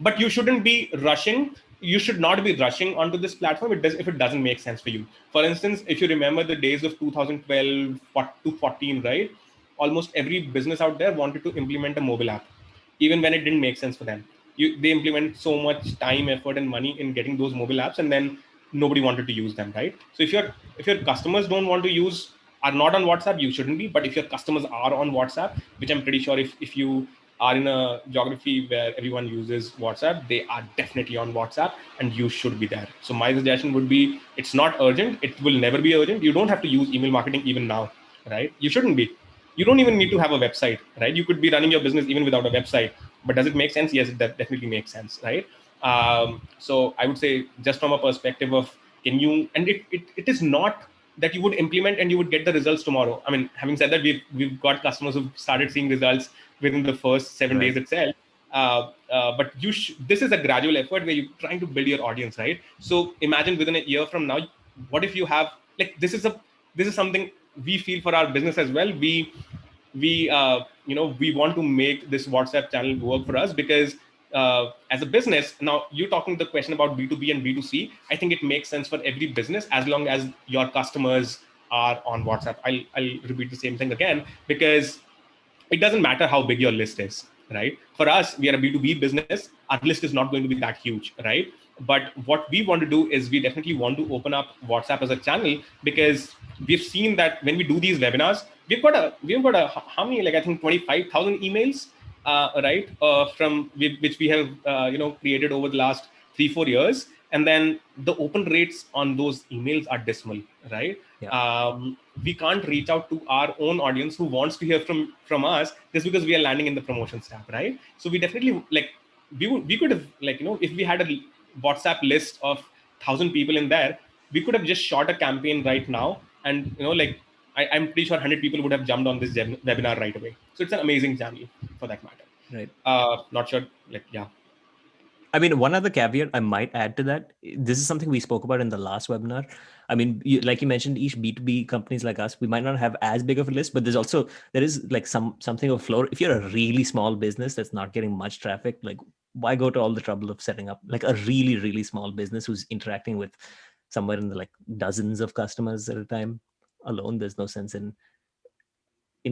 but you shouldn't be rushing. You should not be rushing onto this platform if it doesn't make sense for you. For instance, if you remember the days of 2012 to 14, right? Almost every business out there wanted to implement a mobile app, even when it didn't make sense for them. They implemented so much time, effort, and money in getting those mobile apps, and then nobody wanted to use them, right? So if your customers don't want to use, are not on WhatsApp, you shouldn't be. But if your customers are on WhatsApp, which I'm pretty sure, if you are in a geography where everyone uses WhatsApp, they are definitely on WhatsApp, and you should be there. So my suggestion would be, it's not urgent. It will never be urgent. You don't have to use email marketing even now, right? You shouldn't be. You don't even need to have a website, right? You could be running your business even without a website. But does it make sense? Yes, it definitely makes sense, right? So I would say, just from a perspective of, can you, and it is not that you would implement and you would get the results tomorrow. I mean, having said that, we've got customers who've started seeing results within the first 7 days itself. But this is a gradual effort where you're trying to build your audience, right? So imagine within a year from now, what if you have, like, this is something we feel for our business as well. We want to make this WhatsApp channel work for us, because as a business, now you're talking the question about B2B and B2C. I think it makes sense for every business as long as your customers are on WhatsApp. I'll repeat the same thing again, because it doesn't matter how big your list is, right? For us, we are a B2B business. Our list is not going to be that huge, right? But what we want to do is, we definitely want to open up WhatsApp as a channel, because we've seen that when we do these webinars, we've got a how many, like, I think 25,000 emails, right? From which we have created over the last 3-4 years, and then the open rates on those emails are dismal, right? We can't reach out to our own audience who wants to hear from us, just because we are landing in the promotions tab, right? So we definitely, like, we could have, like, if we had WhatsApp list of 1,000 people in there, we could have just shot a campaign right now, and like I'm pretty sure 100 people would have jumped on this webinar right away. So it's an amazing channel for that matter. Right. Not sure, like, yeah. I mean, one other caveat I might add to that. This is something we spoke about in the last webinar. I mean, like you mentioned, each B2B companies like us, we might not have as big of a list, but there is like something of floor. If you're a really small business that's not getting much traffic, like why go to all the trouble of setting up like a really, really small business who's interacting with somewhere in the like dozens of customers at a time alone? There's no sense in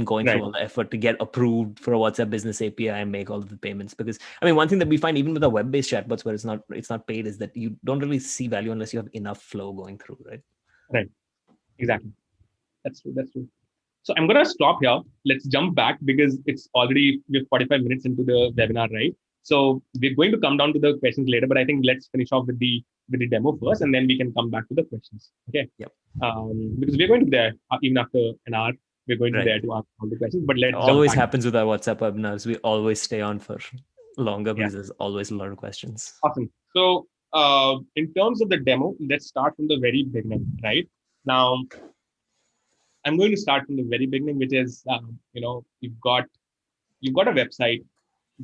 going through Right. all the effort to get approved for a WhatsApp business API and make all of the payments. Because I mean, one thing that we find even with the web-based chatbots where it's not paid is that you don't really see value unless you have enough flow going through, right? Right. Exactly. That's true. That's true. So I'm gonna stop here. Let's jump back because it's already we're 45 minutes into the webinar, right? So we're going to come down to the questions later, but I think let's finish off with the demo first, and then we can come back to the questions. Okay. Yep. Because we're going to be there even after an hour. We're going to be Right. there to ask all the questions. But It let's jump always back. happens with our WhatsApp webinars. We always stay on for longer Yeah. because there's always a lot of questions. Awesome. So in terms of the demo, let's start from the very beginning, right? Now, I'm going to start from the very beginning, which is you've got a website,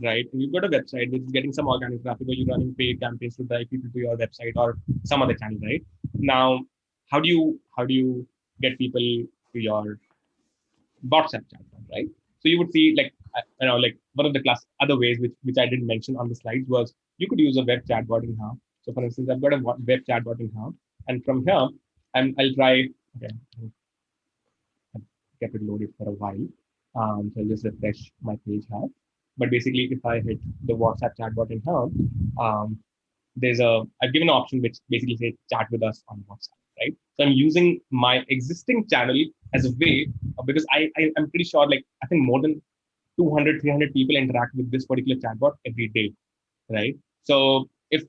right? And you've got a website which is getting some organic traffic, or you're running paid campaigns to drive people to your website or some other channel, right? Now, how do you get people to your WhatsApp chatbot, right? So you would see like like one of the class other ways which I didn't mention on the slides was you could use a web chatbot in here. So for instance, I've got a web chatbot in here, and from here I'll try. Okay, I've kept it loaded for a while. So I'll just refresh my page here. But basically, if I hit the WhatsApp chatbot in here, um, I've given an option which basically says chat with us on WhatsApp, right? So I'm using my existing channel as a way because I'm pretty sure like I think more than 200, 300 people interact with this particular chatbot every day, right? So if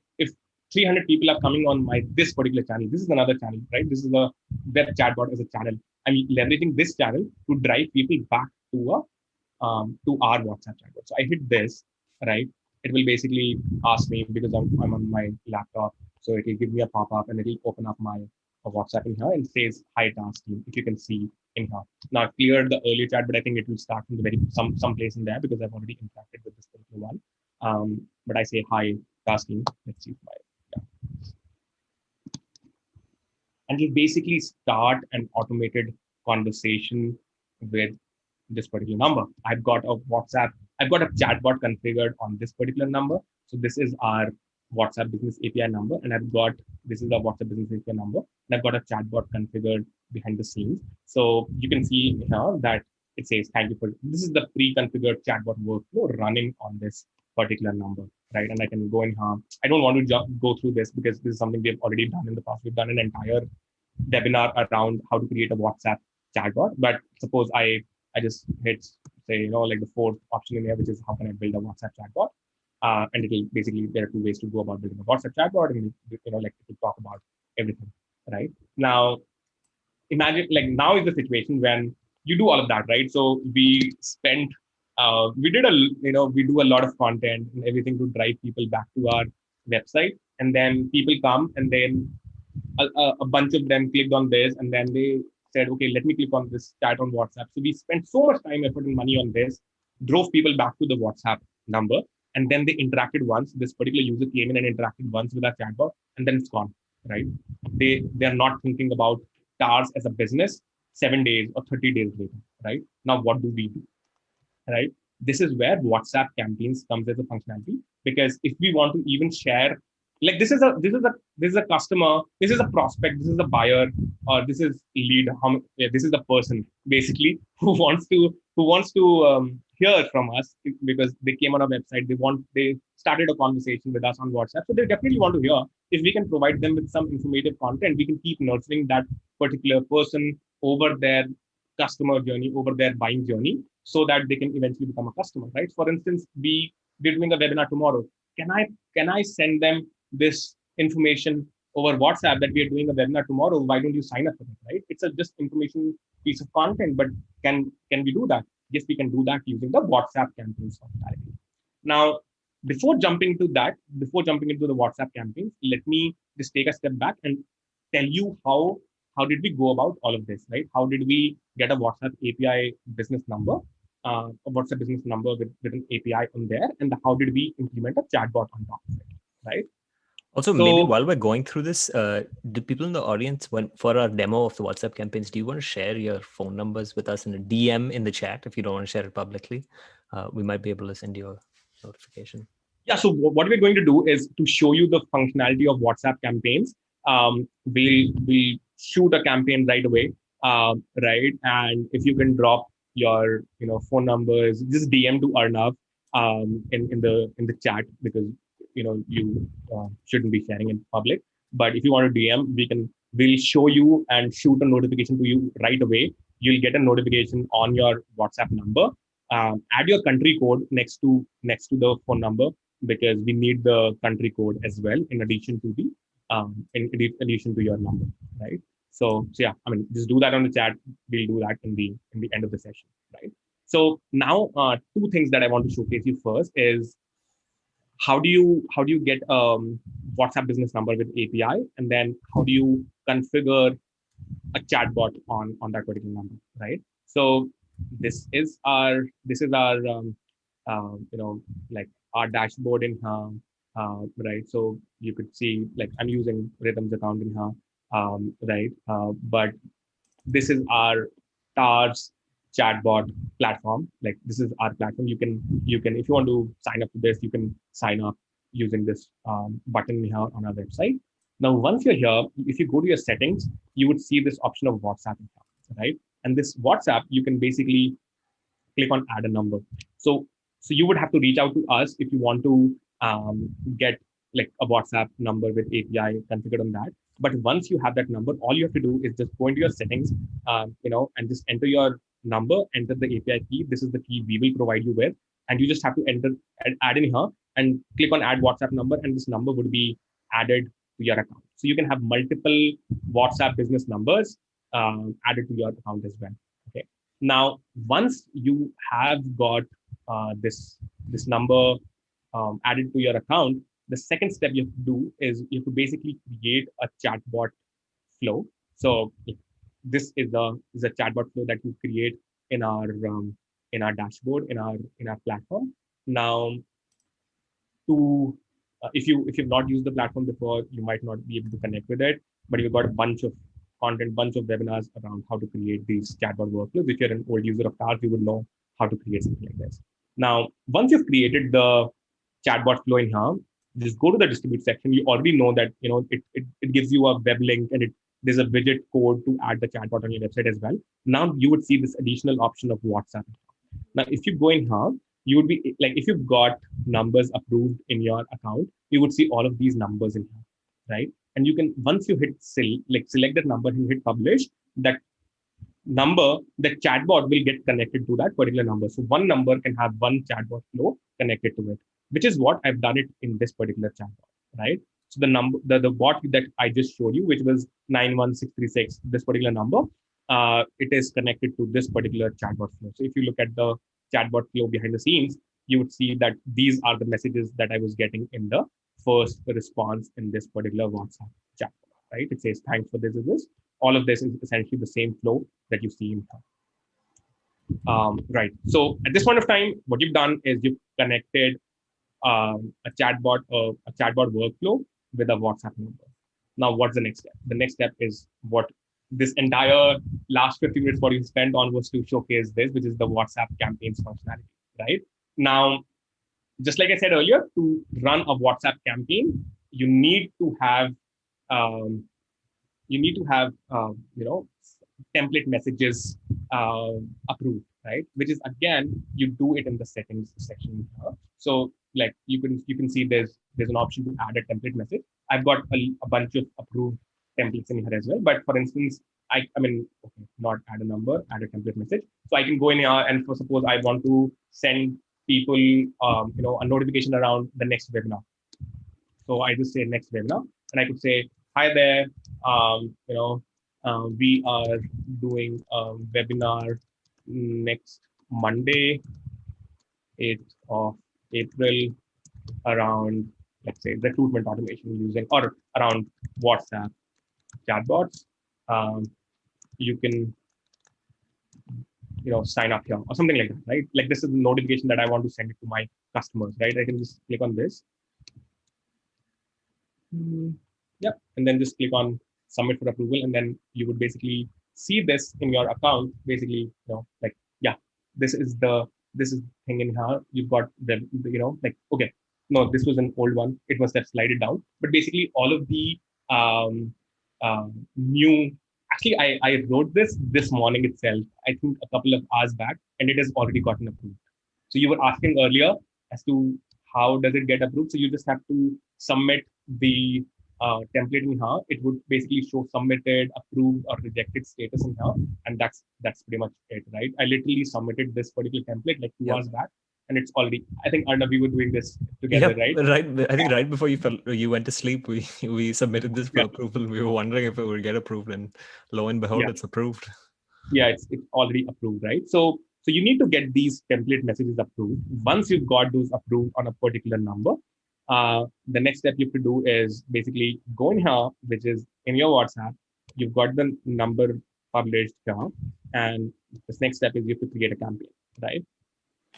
300 people are coming on my this particular channel, this is another channel, right? This is a web chatbot as a channel. I'm leveraging this channel to drive people back to our WhatsApp chatbot. So I hit this, right? It will basically ask me because I'm on my laptop, so it will give me a pop up and it will open up my WhatsApp in here and says hi task team. If you can see in here. Now I've cleared the earlier chat, but I think it will start from the very some place in there because I've already interacted with this particular one. But I say hi tasking. Let's see if yeah. And you basically start an automated conversation with this particular number. I've got a chatbot configured on this particular number. So this is our WhatsApp business API number, and this is the WhatsApp business API number, and I've got a chatbot configured behind the scenes. So you can see here that it says thank you for this is the pre-configured chatbot workflow running on this particular number, right? And I can go in here. I don't want to go through this because this is something we've already done in the past. We've done an entire webinar around how to create a WhatsApp chatbot. But suppose I just hit say like the fourth option in here, which is how can I build a WhatsApp chatbot, and it'll basically there are two ways to go about building a WhatsApp chatbot, and like it will talk about everything, right? Now imagine like now is the situation when you do all of that, right? So we did we do a lot of content and everything to drive people back to our website, and then people come and then a bunch of them clicked on this and then they said, okay, let me click on this chat on WhatsApp. So we spent so much time, effort, and money on this, drove people back to the WhatsApp number, and then they interacted once. This particular user came in and interacted once with our chatbot, and then it's gone, right? They're not thinking about TARS as a business 7 days or 30 days later, right? Now, what do we do? Right? This is where WhatsApp campaigns comes as a functionality because if we want to even share, like this is a customer, this is a prospect, this is a buyer, or this is lead. This is the person basically who wants to hear from us because they came on our website. They started a conversation with us on WhatsApp, so they definitely want to hear. If we can provide them with some informative content, we can keep nurturing that particular person over their customer journey, over their buying journey, so that they can eventually become a customer, right? For instance, we're doing a webinar tomorrow. Can I send them this information over WhatsApp that we are doing a webinar tomorrow? Why don't you sign up for it, right? It's a just information piece of content, but can we do that? Yes, we can do that using the WhatsApp campaigns functionality. Now, Before jumping into the WhatsApp campaigns, let me just take a step back and tell you how did we go about all of this, right? How did we get a WhatsApp API business number, a WhatsApp business number with an API on there, and how did we implement a chatbot on top of it, right? Also, maybe So while we're going through this, do people in the audience, when for our demo of the WhatsApp campaigns, do you want to share your phone numbers with us in a DM in the chat if you don't want to share it publicly? We might be able to send you a notification. yeah, so what we're going to do is to show you the functionality of WhatsApp campaigns. We'll shoot a campaign right away, right? And if you can drop your phone numbers, just DM to Arnav in the chat, because you shouldn't be sharing in public. But if you want to DM, we'll show you and shoot a notification to you right away. You'll get a notification on your WhatsApp number. Add your country code next to the phone number, because we need the country code as well in addition to the in addition to your number, right? So yeah, I mean, just do that on the chat. We'll do that in the end of the session, right? So now, two things that I want to showcase you first is how do you get WhatsApp business number with API, and then how do you configure a chatbot on that particular number, right? So this is our like our dashboard in here, right? So you could see, like, I'm using Rhythm's account in here, right? But this is our TARS chatbot platform. Like, this is our platform. You can if you want to sign up to this, you can sign up using this button here on our website. Now, once you're here, if you go to your settings, you would see this option of WhatsApp, right? And this WhatsApp, you can basically click on add a number. So you would have to reach out to us if you want to get like a WhatsApp number with API configured on that. But once you have that number, all you have to do is just go into your settings, and just enter your number, enter the API key. This is the key we will provide you with, and you just have to enter and add in here and click on add WhatsApp number, and this number would be added to your account. So you can have multiple WhatsApp business numbers added to your account as well. Okay. Now, once you have got this number added to your account, the second step you have to do is you have to basically create a chatbot flow. So this is a chatbot flow that you create in our dashboard, in our platform. Now, to if you've not used the platform before, you might not be able to connect with it, but you've got a bunch of content, bunch of webinars around how to create these chatbot workflows. If you're an old user of TARS, you would know how to create something like this. Now, once you've created the chatbot flow in here, just go to the distribute section. You already know that it gives you a web link, and there's a widget code to add the chatbot on your website as well. Now you would see this additional option of WhatsApp. Now, if you go in here, you would be like, if you've got numbers approved in your account, you would see all of these numbers in here, right? And you can, once you hit select that number and hit publish, that number, the chatbot will get connected to that particular number. So one number can have one chatbot flow connected to it, which is what I've done it in this particular chatbot, right? So the number, the bot that I just showed you, which was 91636, this particular number, it is connected to this particular chatbot flow. So if you look at the chatbot flow behind the scenes, you would see that these are the messages that I was getting in the first response in this particular WhatsApp chat, right? It says, thanks for this. All of this is essentially the same flow that you see in here. Right. So at this point of time, what you've done is you've connected a chatbot workflow with a WhatsApp number. Now, what's the next step? The next step is what this entire last 15 minutes what you spent on was to showcase this, which is the WhatsApp campaigns functionality, right? Now, just like I said earlier, to run a WhatsApp campaign, you need to have um, template messages approved, right? Which is, again, you do it in the settings section here. So like you can see there's an option to add a template message. I've got a bunch of approved templates in here as well. But for instance, okay, not add a number, add a template message. So I can go in here, and for suppose I want to send people a notification around the next webinar. So I just say next webinar, and I could say, hi there, we are doing a webinar next Monday, 8th of April around, let's say, recruitment automation using, or around WhatsApp chatbots, um, you can, sign up here or something like that, right? Like this is the notification that I want to send it to my customers, right? I can just click on this. Yeah, and then just click on submit for approval, and then you would basically see this in your account. Basically, like, yeah, this is the this is thing in here. You've got like, okay, no, this was an old one. It must have slided down. But basically, all of the um, new. Actually, I wrote this morning itself. I think a couple of hours back, and it has already gotten approved. So you were asking earlier as to how does it get approved. So you just have to submit the template in here. It would basically show submitted, approved, or rejected status in here, and that's pretty much it, right? I literally submitted this particular template like 2 hours Yep. back, and it's already. I think Arnav, we were doing this together, Yep. right? Right. I think right before you went to sleep, we submitted this for Yeah, approval. We were wondering if it would get approved, and lo and behold, yeah. it's approved. Yeah, it's already approved, right? So you need to get these template messages approved. Once you've got those approved on a particular number, the next step you have to do is basically go in here, which is in your WhatsApp. You've got the number published here, and this next step is you have to create a campaign, right?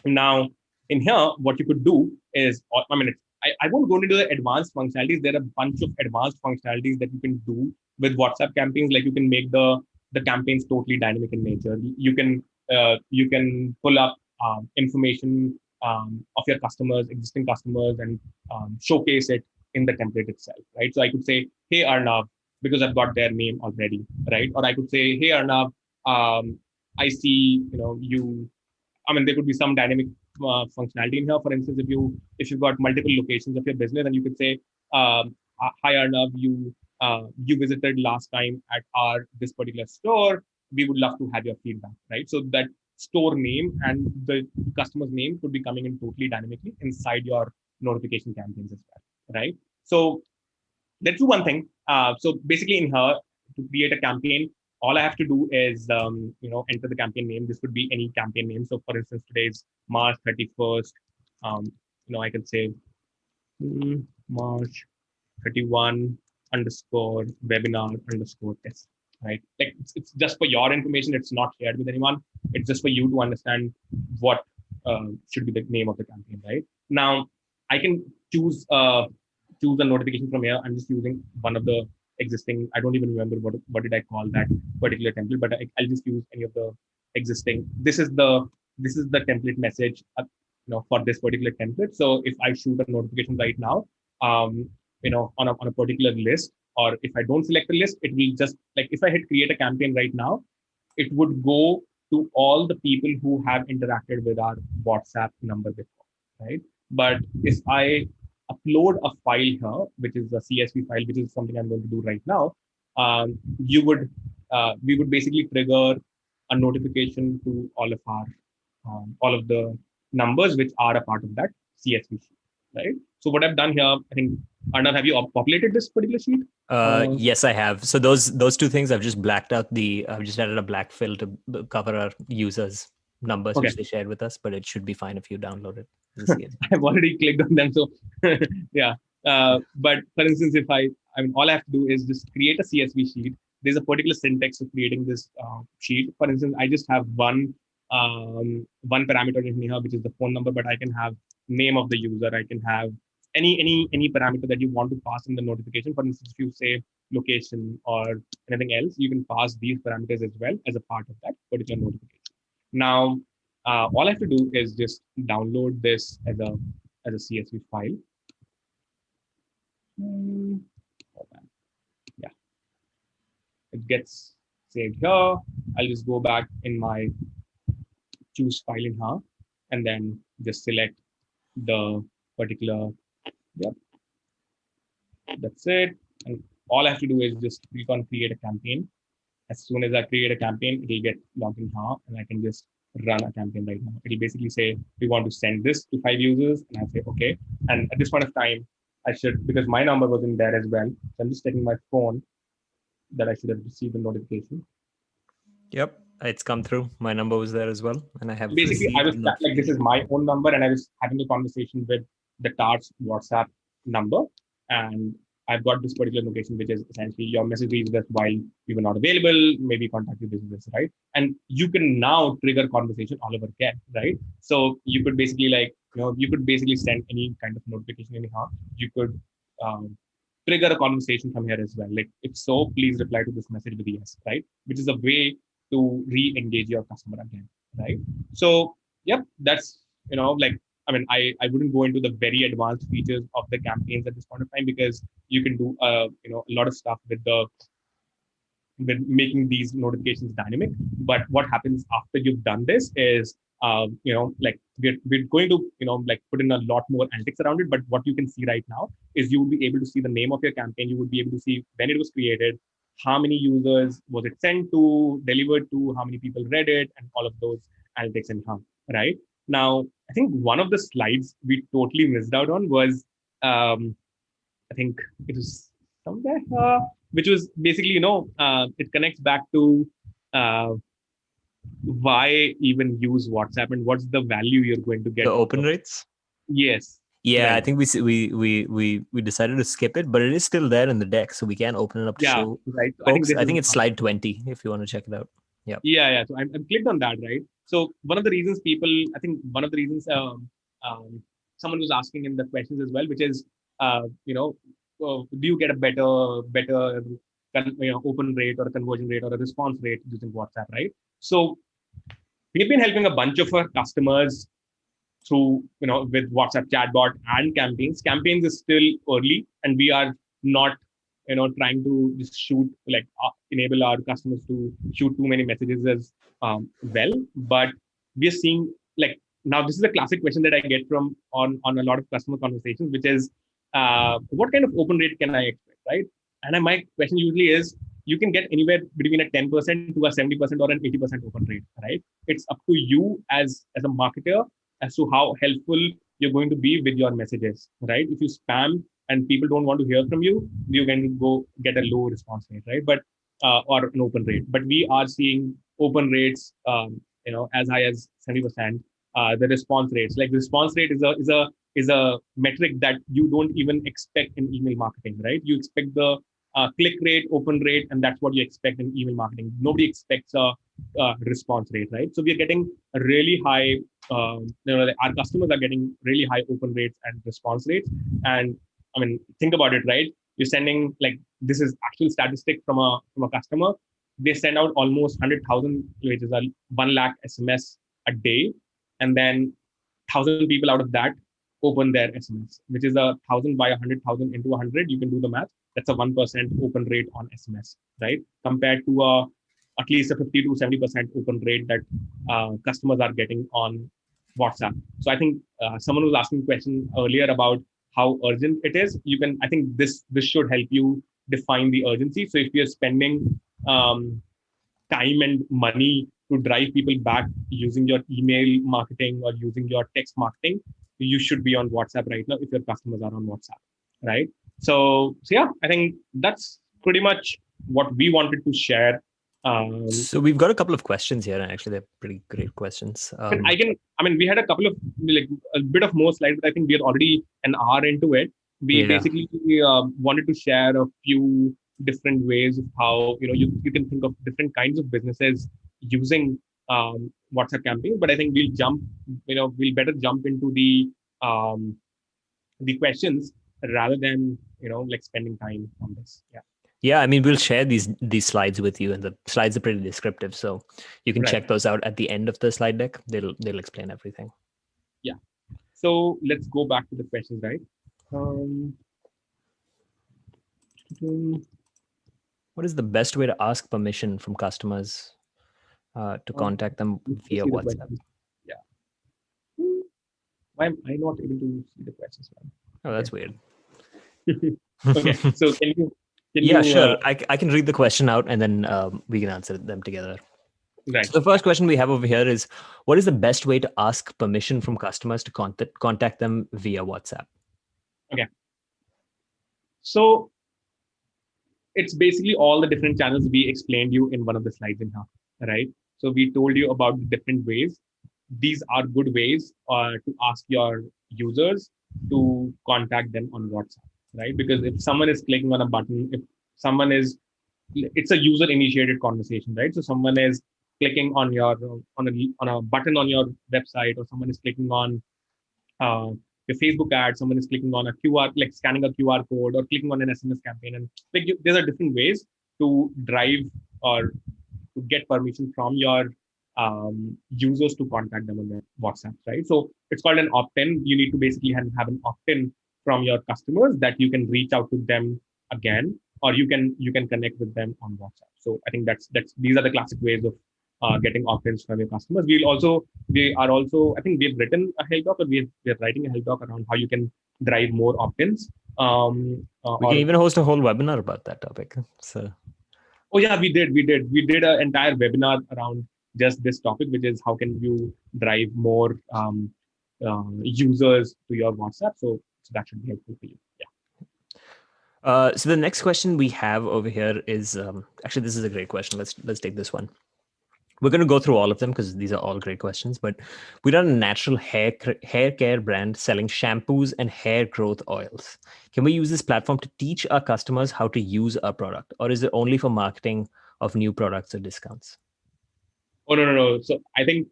Now, in here, what you could do is, I mean, I won't go into the advanced functionalities. There are a bunch of advanced functionalities that you can do with WhatsApp campaigns. Like you can make the campaigns totally dynamic in nature. You can pull up information of your customers, existing customers, and showcase it in the template itself, right? So I could say, hey Arnav, because I've got their name already, right? Or I could say, hey Arnav, I see you. I mean, there could be some dynamic functionality in here. For instance, if you've got multiple locations of your business, and you could say, "Hi Arnav, you visited last time at our this particular store. We would love to have your feedback." Right. So that store name and the customer's name could be coming in totally dynamically inside your notification campaigns as well. Right. So let's do one thing. So basically, in here, to create a campaign, all I have to do is enter the campaign name. This could be any campaign name. So for instance, today is March 31st. I can say March 31 underscore webinar underscore test. Right? Like it's just for your information. It's not shared with anyone. It's just for you to understand what should be the name of the campaign. Right? Now, I can choose a notification from here. I'm just using one of the existing. I don't even remember what did I call that particular template, but I'll just use any of the existing. This is the template message, for this particular template. So if I shoot a notification right now, on a particular list, or if I don't select a list, it will just, like, if I hit create a campaign right now, it would go to all the people who have interacted with our WhatsApp number before, right? But if I upload a file here, which is a CSV file, which is something I'm going to do right now, we would basically trigger a notification to all of the numbers which are a part of that CSV sheet, right? So what I've done here, I think, Arnav, have you populated this particular sheet? Yes, I have. So those two things, I've just blacked out I've just added a black fill to cover our users' numbers, Okay, which they shared with us, but it should be fine if you download it as a CSV. I've already clicked on them, so yeah. But for instance, I mean, all I have to do is just create a CSV sheet. There's a particular syntax of creating this sheet. For instance, I just have one parameter in here, which is the phone number, but I can have name of the user. I can have any parameter that you want to pass in the notification. For instance, if you say location or anything else, you can pass these parameters as well as a part of that particular notification. Now, all I have to do is just download this as a CSV file. Hmm, Yeah, it gets saved here. I'll just go back in my choose file in here, and then just select the particular. Yep, that's it. And all I have to do is just click on create a campaign. As soon as I create a campaign, it'll get logged in here, and I can just run a campaign right now. It'll basically say, we want to send this to 5 users, and I say, okay. And at this point of time, I should, because my number was in there as well. So I'm just checking my phone that I should have received a notification. Yep, it's come through. My number was there as well, and I have Basically, I received was the like, this is notification. my own number, and I was having a conversation with the TAR's WhatsApp number, and I've got this particular location, which is essentially your message reads us while we were not available, maybe contact you this, right? And you can now trigger conversation all over again, right? So you could basically you could basically send any kind of notification anyhow. You could um, trigger a conversation from here as well. Like, if so, please reply to this message with a yes, right? Which is a way to re-engage your customer again, right? So, yep, that's, like, I mean, I wouldn't go into the very advanced features of the campaigns at this point of time, because you can do, a lot of stuff with making these notifications dynamic. But what happens after you've done this is, like, we're going to, like, put in a lot more analytics around it. But what you can see right now is you will be able to see the name of your campaign. You would be able to see when it was created, how many users was it sent to, delivered to, how many people read it, and all of those analytics in how, right? Now, I think one of the slides we totally missed out on was, I think it was somewhere, which was basically, it connects back to uh, why even use WhatsApp and what's the value you're going to The get out open of. rates. Yes, Yeah, I right. think we decided to skip it, but it is still there in the deck, so we can open it up to Yeah, show right. So I think folks. this I is, think it's slide 20 if you want to check it out. Yeah. yeah. So I'm clicked on that, right? So one of the reasons people, I think one of the reasons someone was asking in the questions as well, which is, do you get a better open rate or a conversion rate or a response rate using WhatsApp, right? So we've been helping a bunch of our customers through, with WhatsApp chatbot and campaigns. Campaigns is still early, and we are not, trying to just shoot, like, enable our customers to shoot too many messages as well. But we are seeing, like, now this is a classic question that I get from on a lot of customer conversations, which is, what kind of open rate can I expect, right? And my question usually is, you can get anywhere between a 10% to a 70% or an 80% open rate, right? It's up to you as a marketer as to how helpful you're going to be with your messages, right? If you spam and people don't want to hear from you, you're going to go get a low response rate, right? But or an open rate. But we are seeing open rates, as high as 70%. The response rates, like, the response rate is a metric that you don't even expect in email marketing, right? You expect the click rate, open rate, and that's what you expect in email marketing. Nobody expects a response rate, right? So we are getting a really high, like, our customers are getting really high open rates and response rates. And I mean, think about it, right? You're sending, like, this is actual statistic from a customer. They send out almost 100,000, which is a 1 lakh SMS a day, and then 1,000 people out of that open their SMS, which is 1,000 by 100,000 into 100. You can do the math. That's a 1% open rate on SMS, right? Compared to at least a 50 to 70% open rate that customers are getting on WhatsApp. So I think someone was asking a question earlier about how urgent it is. I think this should help you define the urgency. So if you're spending time and money to drive people back using your email marketing or using your text marketing, you should be on WhatsApp right now if your customers are on WhatsApp, right? So yeah, I think that's pretty much what we wanted to share. So we've got a couple of questions here, and actually they're pretty great questions. I mean, we had a couple of, like, a bit of more slides, but I think we're already an hour into it. We Yeah. basically wanted to share a few different ways of how, you can think of different kinds of businesses using WhatsApp campaigns. But I think we'll better jump into the questions rather than, like, spending time on this. Yeah. Yeah, I mean, we'll share these slides with you, and the slides are pretty descriptive, so you can Right. check those out at the end of the slide deck. They'll explain everything. Yeah. So let's go back to the questions, right? Um, What is the best way to ask permission from customers to contact them Let me via see the WhatsApp? questions. Yeah. Why am I not able to see the questions, man? Oh, Okay. that's weird. Okay. So can Yeah, you sure. I can read the question out, and then we can answer them together. right? So the Yeah. first question we have over here is, what is the best way to ask permission from customers to contact them via WhatsApp? Okay. So it's basically all the different channels we explained you in one of the slides in here, right? So we told you about the different ways. These are good ways to ask your users to contact them on WhatsApp, right? Because if someone is clicking on a button, if someone is, it's a user initiated conversation, right? So someone is clicking on your on a button on your website, or someone is clicking on uh, your Facebook ad, someone is clicking on a QR, like scanning a QR code, or clicking on an SMS campaign, and like there are different ways to drive or to get permission from your users to contact them on their WhatsApp, right? So it's called an opt-in. You need to basically have an opt-in from your customers that you can reach out to them again, or you can connect with them on WhatsApp. So I think that's these are the classic ways of getting opt-ins from your customers. We are also, I think we've written a help doc, or we're writing a help doc around how you can drive more opt-ins. We can Or even host a whole webinar about that topic. So Oh yeah, we did an entire webinar around just this topic, which is how can you drive more users to your WhatsApp. So that should be helpful for you. Yeah. so the next question we have over here is actually, this is a great question. Let's take this one. We're going to go through all of them because these are all great questions. But we run a natural hair care brand selling shampoos and hair growth oils. Can we use this platform to teach our customers how to use our product, or is it only for marketing of new products or discounts? Oh no. So I think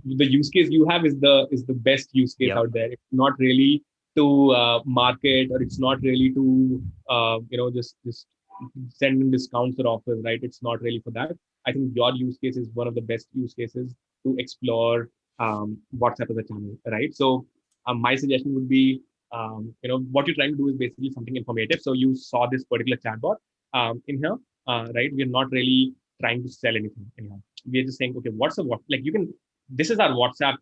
the use case you have is the best use case Yep. out there. It's not really to market, or it's not really to just send in discounts or offers, right? It's not really for that. I think your use case is one of the best use cases to explore WhatsApp as a channel, right? So my suggestion would be, what you're trying to do is basically something informative. So you saw this particular chatbot in here, right? We're not really trying to sell anything in here. We're just saying, okay, what's a what? Like you can. This is our WhatsApp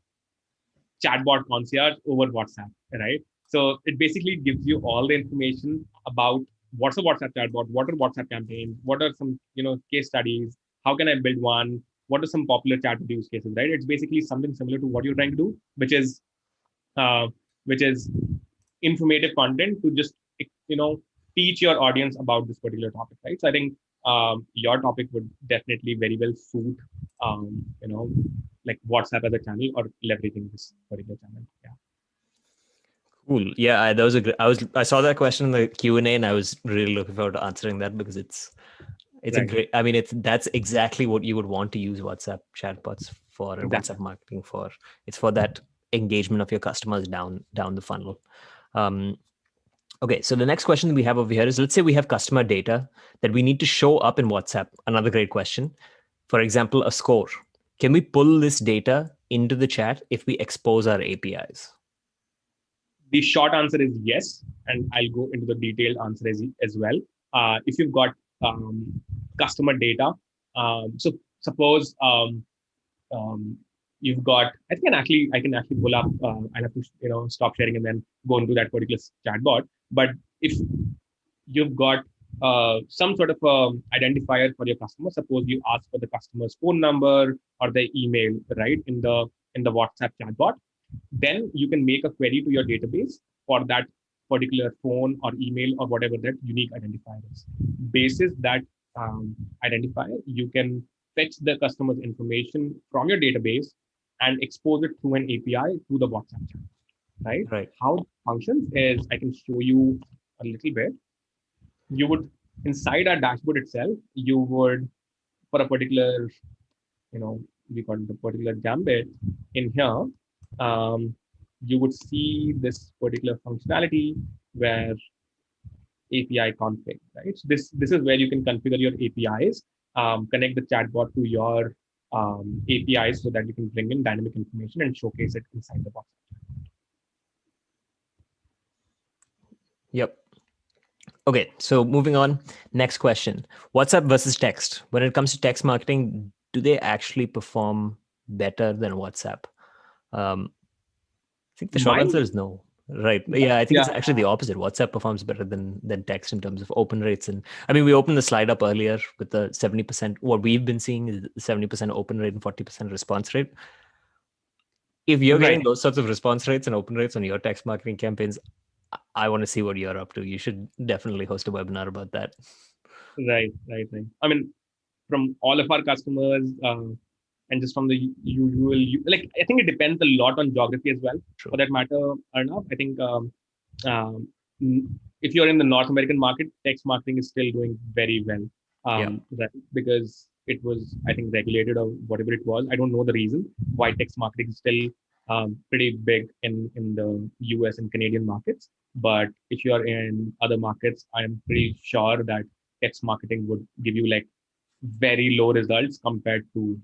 chatbot concierge over WhatsApp, right? So it basically gives you all the information about what's a WhatsApp chatbot, what are WhatsApp campaigns, what are some case studies, how can I build one, what are some popular chatbot use cases, right? It's basically something similar to what you're trying to do, uh, which is informative content to just teach your audience about this particular topic, right? So I think your topic would definitely very well suit um, you know like WhatsApp as a channel, or leveraging this particular channel. Yeah. Cool. Yeah, that was a great. I saw that question in the Q&A, and I was really looking forward to answering that because it's a Right. great. I mean, that's exactly what you would want to use WhatsApp chatbots for and Exactly. WhatsApp marketing for. It's for that engagement of your customers down the funnel. Um, okay, so the next question we have over here is: let's say we have customer data that we need to show up in WhatsApp. Another great question. For example, a score. Can we pull this data into the chat if we expose our APIs? The short answer is yes, and I'll go into the detailed answer as well. If you've got customer data, so suppose um, you've got, I can actually pull up, I'll have to stop sharing and then go into that particular chatbot. But if you've got some sort of identifier for your customer, suppose you ask for the customer's phone number or their email, right, in the WhatsApp chatbot, then you can make a query to your database for that particular phone or email or whatever that unique identifier is. Basis that identifier, you can fetch the customer's information from your database and expose it through an API to the WhatsApp channel, right? Right. How it functions is, I can show you a little bit. You would, inside our dashboard itself, you would, for a particular, we call it the particular gambit in here, um, you would see this particular functionality where API config, right? So this is where you can configure your APIs, connect the chatbot to your APIs so that you can bring in dynamic information and showcase it inside the box. Yep. Okay, so moving on. Next question. WhatsApp versus text. When it comes to text marketing, do they actually perform better than WhatsApp? I think the short My answer is no. Right. Yeah, I think yeah, it's actually the opposite. WhatsApp performs better than text in terms of open rates. And I mean, we opened the slide up earlier with the 70%. What we've been seeing is 70% open rate and 40% response rate. If you're right. getting those sorts of response rates and open rates on your text marketing campaigns, I want to see what you're up to. You should definitely host a webinar about that. Right. I mean, from all of our customers, and just from the usual, like I think it depends a lot on geography as well. True. For that matter, Arnav, I think um, if you're in the North American market, text marketing is still doing very well. Yeah. Right, because it was, I think, regulated or whatever it was. I don't know the reason why text marketing is still pretty big in the US and Canadian markets. But if you are in other markets, I'm pretty sure that text marketing would give you like very low results compared to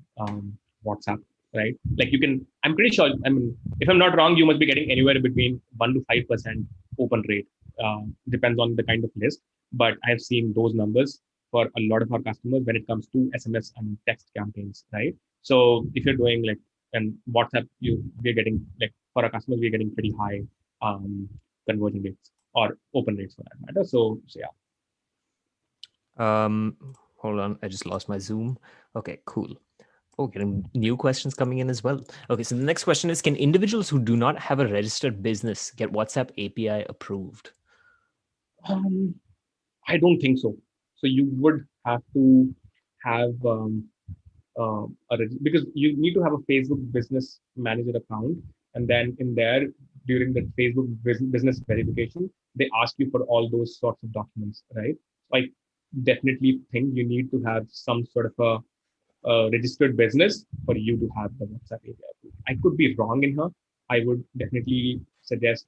WhatsApp, right? Like you can, I'm pretty sure. I mean, if I'm not wrong, you must be getting anywhere between 1 to 5% open rate. Depends on the kind of list, but I have seen those numbers for a lot of our customers when it comes to SMS and text campaigns, right? So if you're doing like and WhatsApp, we're getting like for our customers, we're getting pretty high um, conversion rates or open rates for that matter. So yeah. Um, hold on, I just lost my Zoom. Okay, cool. Oh, getting new questions coming in as well. Okay, so the next question is: can individuals who do not have a registered business get WhatsApp API approved? Um, I don't think so. So you would have to have because you need to have a Facebook Business Manager account, and then in there during the Facebook business verification, they ask you for all those sorts of documents, right? So I definitely think you need to have some sort of a registered business for you to have the WhatsApp API. I could be wrong in here. I would definitely suggest,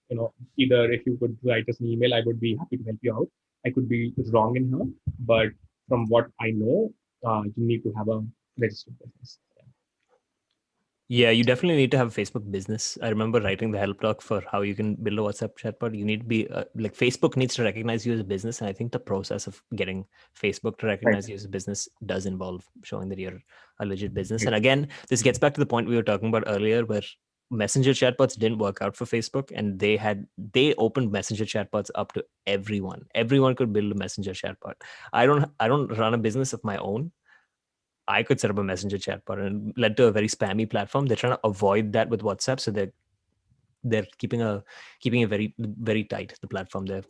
either if you could write us an email, I would be happy to help you out. I could be wrong in here, but from what I know, you need to have a registered business. Yeah, you definitely need to have a Facebook business. I remember writing the help doc for how you can build a WhatsApp chatbot. You need to be like Facebook needs to recognize you as a business, and I think the process of getting Facebook to Right. recognize you as a business does involve showing that you're a legit business. Right. And again, this gets back to the point we were talking about earlier, where messenger chatbots didn't work out for Facebook, and they opened messenger chatbots up to everyone. Everyone could build a messenger chatbot. I don't run a business of my own. I could set up a messenger chatbot and led to a very spammy platform. They're trying to avoid that with WhatsApp, so they're keeping it very tight. The platform they're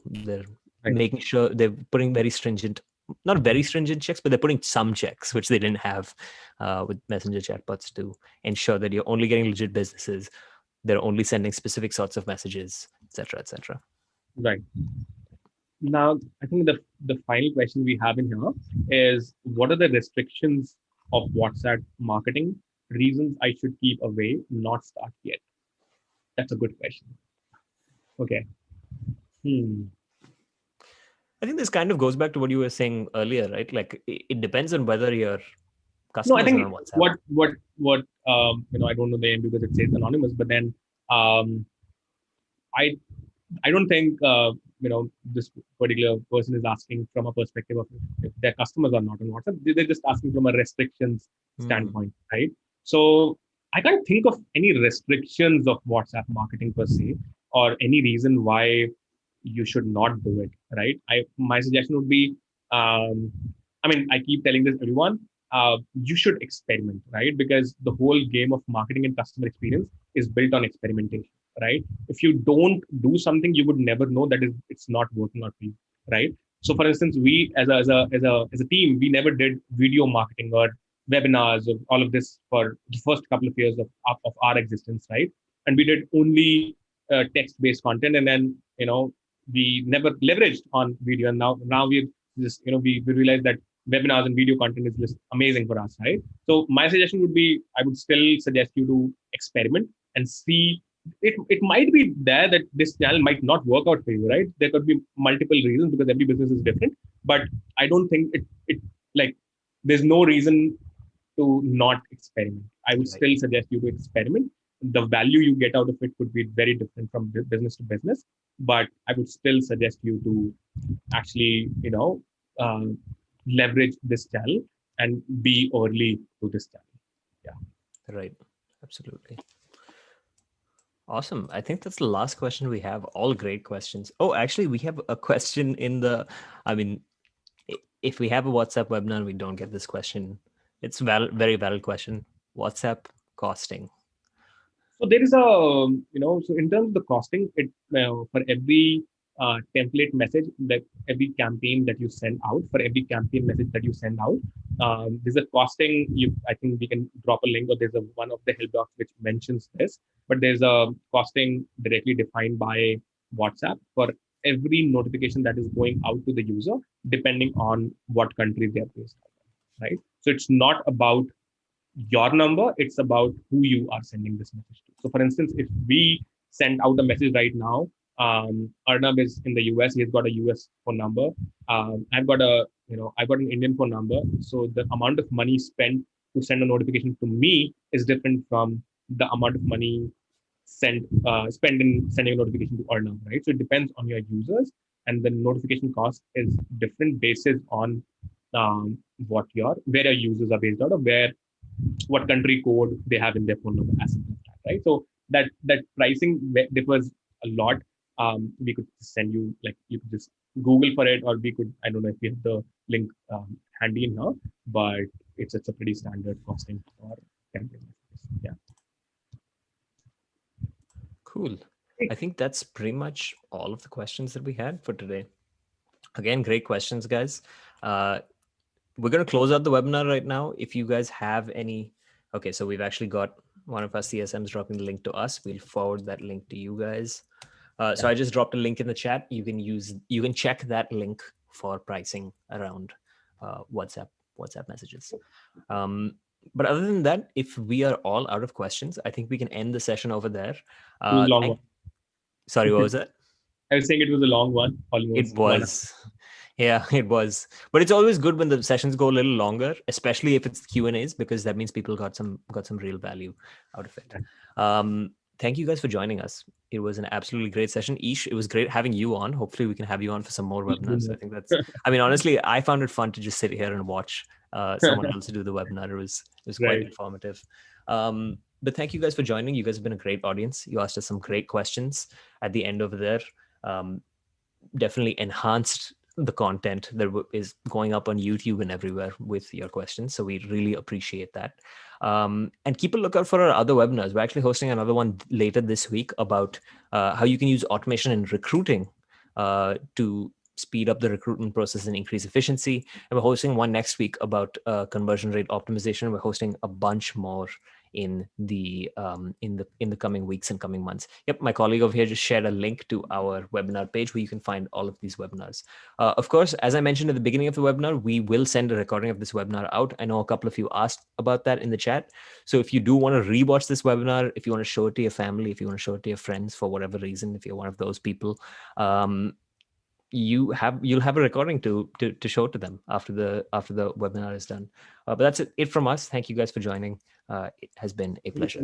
Right. making sure they're putting very stringent, not very stringent checks, but they're putting some checks which they didn't have with messenger chatbots to ensure that you're only getting legit businesses. They're only sending specific sorts of messages, etc., etc. Right. Now, I think the final question we have in here is, what are the restrictions of WhatsApp marketing? Reasons I should keep away, not start yet. That's a good question. Okay. Hmm. I think this kind of goes back to what you were saying earlier, right? Like it depends on whether your No, I customers are think on WhatsApp. what I don't know the name because it says anonymous, but then um, I I don't think this particular person is asking from a perspective of if their customers are not on WhatsApp. They're just asking from a restrictions Hmm. standpoint, right? So I can't think of any restrictions of WhatsApp marketing per se, or any reason why you should not do it, right? My suggestion would be, I mean, I keep telling this everyone, you should experiment, right? Because the whole game of marketing and customer experience is built on experimentation, right? If you don't do something, you would never know that it's not working out for you, right? So, for instance, we as a team, we never did video marketing or webinars or all of this for the first couple of years of our existence, right? And we did only text-based content, and then we never leveraged on video. And now we just we realize that webinars and video content is just amazing for us, right? So my suggestion would be, I would still suggest you to experiment and see. It might be there that this channel might not work out for you, right? There could be multiple reasons because every business is different. But I don't think it like there's no reason to not experiment. I would Right. still suggest you to experiment. The value you get out of it could be very different from business to business, but I would still suggest you to actually, leverage this channel and be early to this channel. Yeah. Right. Absolutely. Awesome. I think that's the last question we have. All great questions. Oh, actually, we have a question in the. I mean, if we have a WhatsApp webinar and we don't get this question, it's very valid question. WhatsApp costing. So there is so in terms of the costing, for every template message, that every campaign that you send out, for every campaign message that you send out, there's a costing. I think we can drop a link, or there's one of the help docs which mentions this, but there's a costing directly defined by WhatsApp for every notification that is going out to the user, depending on what country they are based out of, right? So it's not about your number, it's about who you are sending this message to. So, for instance, if we send out a message right now, Arnab is in the US, he's got a US phone number. I've got an Indian phone number. So the amount of money spent to send a notification to me is different from the amount of money spend in sending a notification to Arnab, right? So it depends on your users, and the notification cost is different basis on what your where your users are based out of, where what country code they have in their phone number as simple as that, right? So that pricing differs a lot. We could send you, like, you could just Google for it, or we could, I don't know if we have the link handy in here, but it's a pretty standard costing for campaign messages. Yeah. Cool. I think that's pretty much all of the questions that we had for today. Again, great questions, guys. We're going to close out the webinar right now. If you guys have any, okay, so we've actually got one of our CSMs dropping the link to us. We'll forward that link to you guys. So I just dropped a link in the chat. You can check that link for pricing around WhatsApp messages. But other than that, if we are all out of questions, I think we can end the session over there. It was a long one. Sorry, what was that? I was saying it was a long one, almost. It was. Yeah, it was. But it's always good when the sessions go a little longer, especially if it's Q&As, because that means people got some real value out of it. Thank you guys for joining us. It was an absolutely great session. Ish, it was great having you on. Hopefully we can have you on for some more webinars. I think honestly, I found it fun to just sit here and watch someone else do the webinar. It was quite informative. But thank you guys for joining. You guys have been a great audience. You asked us some great questions at the end over there. Definitely enhanced the content that is going up on YouTube and everywhere with your questions. So we really appreciate that. And keep a lookout for our other webinars. We're actually hosting another one later this week about how you can use automation in recruiting to speed up the recruitment process and increase efficiency. And we're hosting one next week about conversion rate optimization. We're hosting a bunch more in the coming weeks and coming months. Yep, my colleague over here just shared a link to our webinar page where you can find all of these webinars. Of course, as I mentioned at the beginning of the webinar, we will send a recording of this webinar out. I know a couple of you asked about that in the chat. So if you do want to rewatch this webinar, if you want to show it to your family, if you want to show it to your friends for whatever reason, if you're one of those people, you'll have a recording to show to them after the webinar is done. But that's it from us. Thank you guys for joining. It has been a pleasure.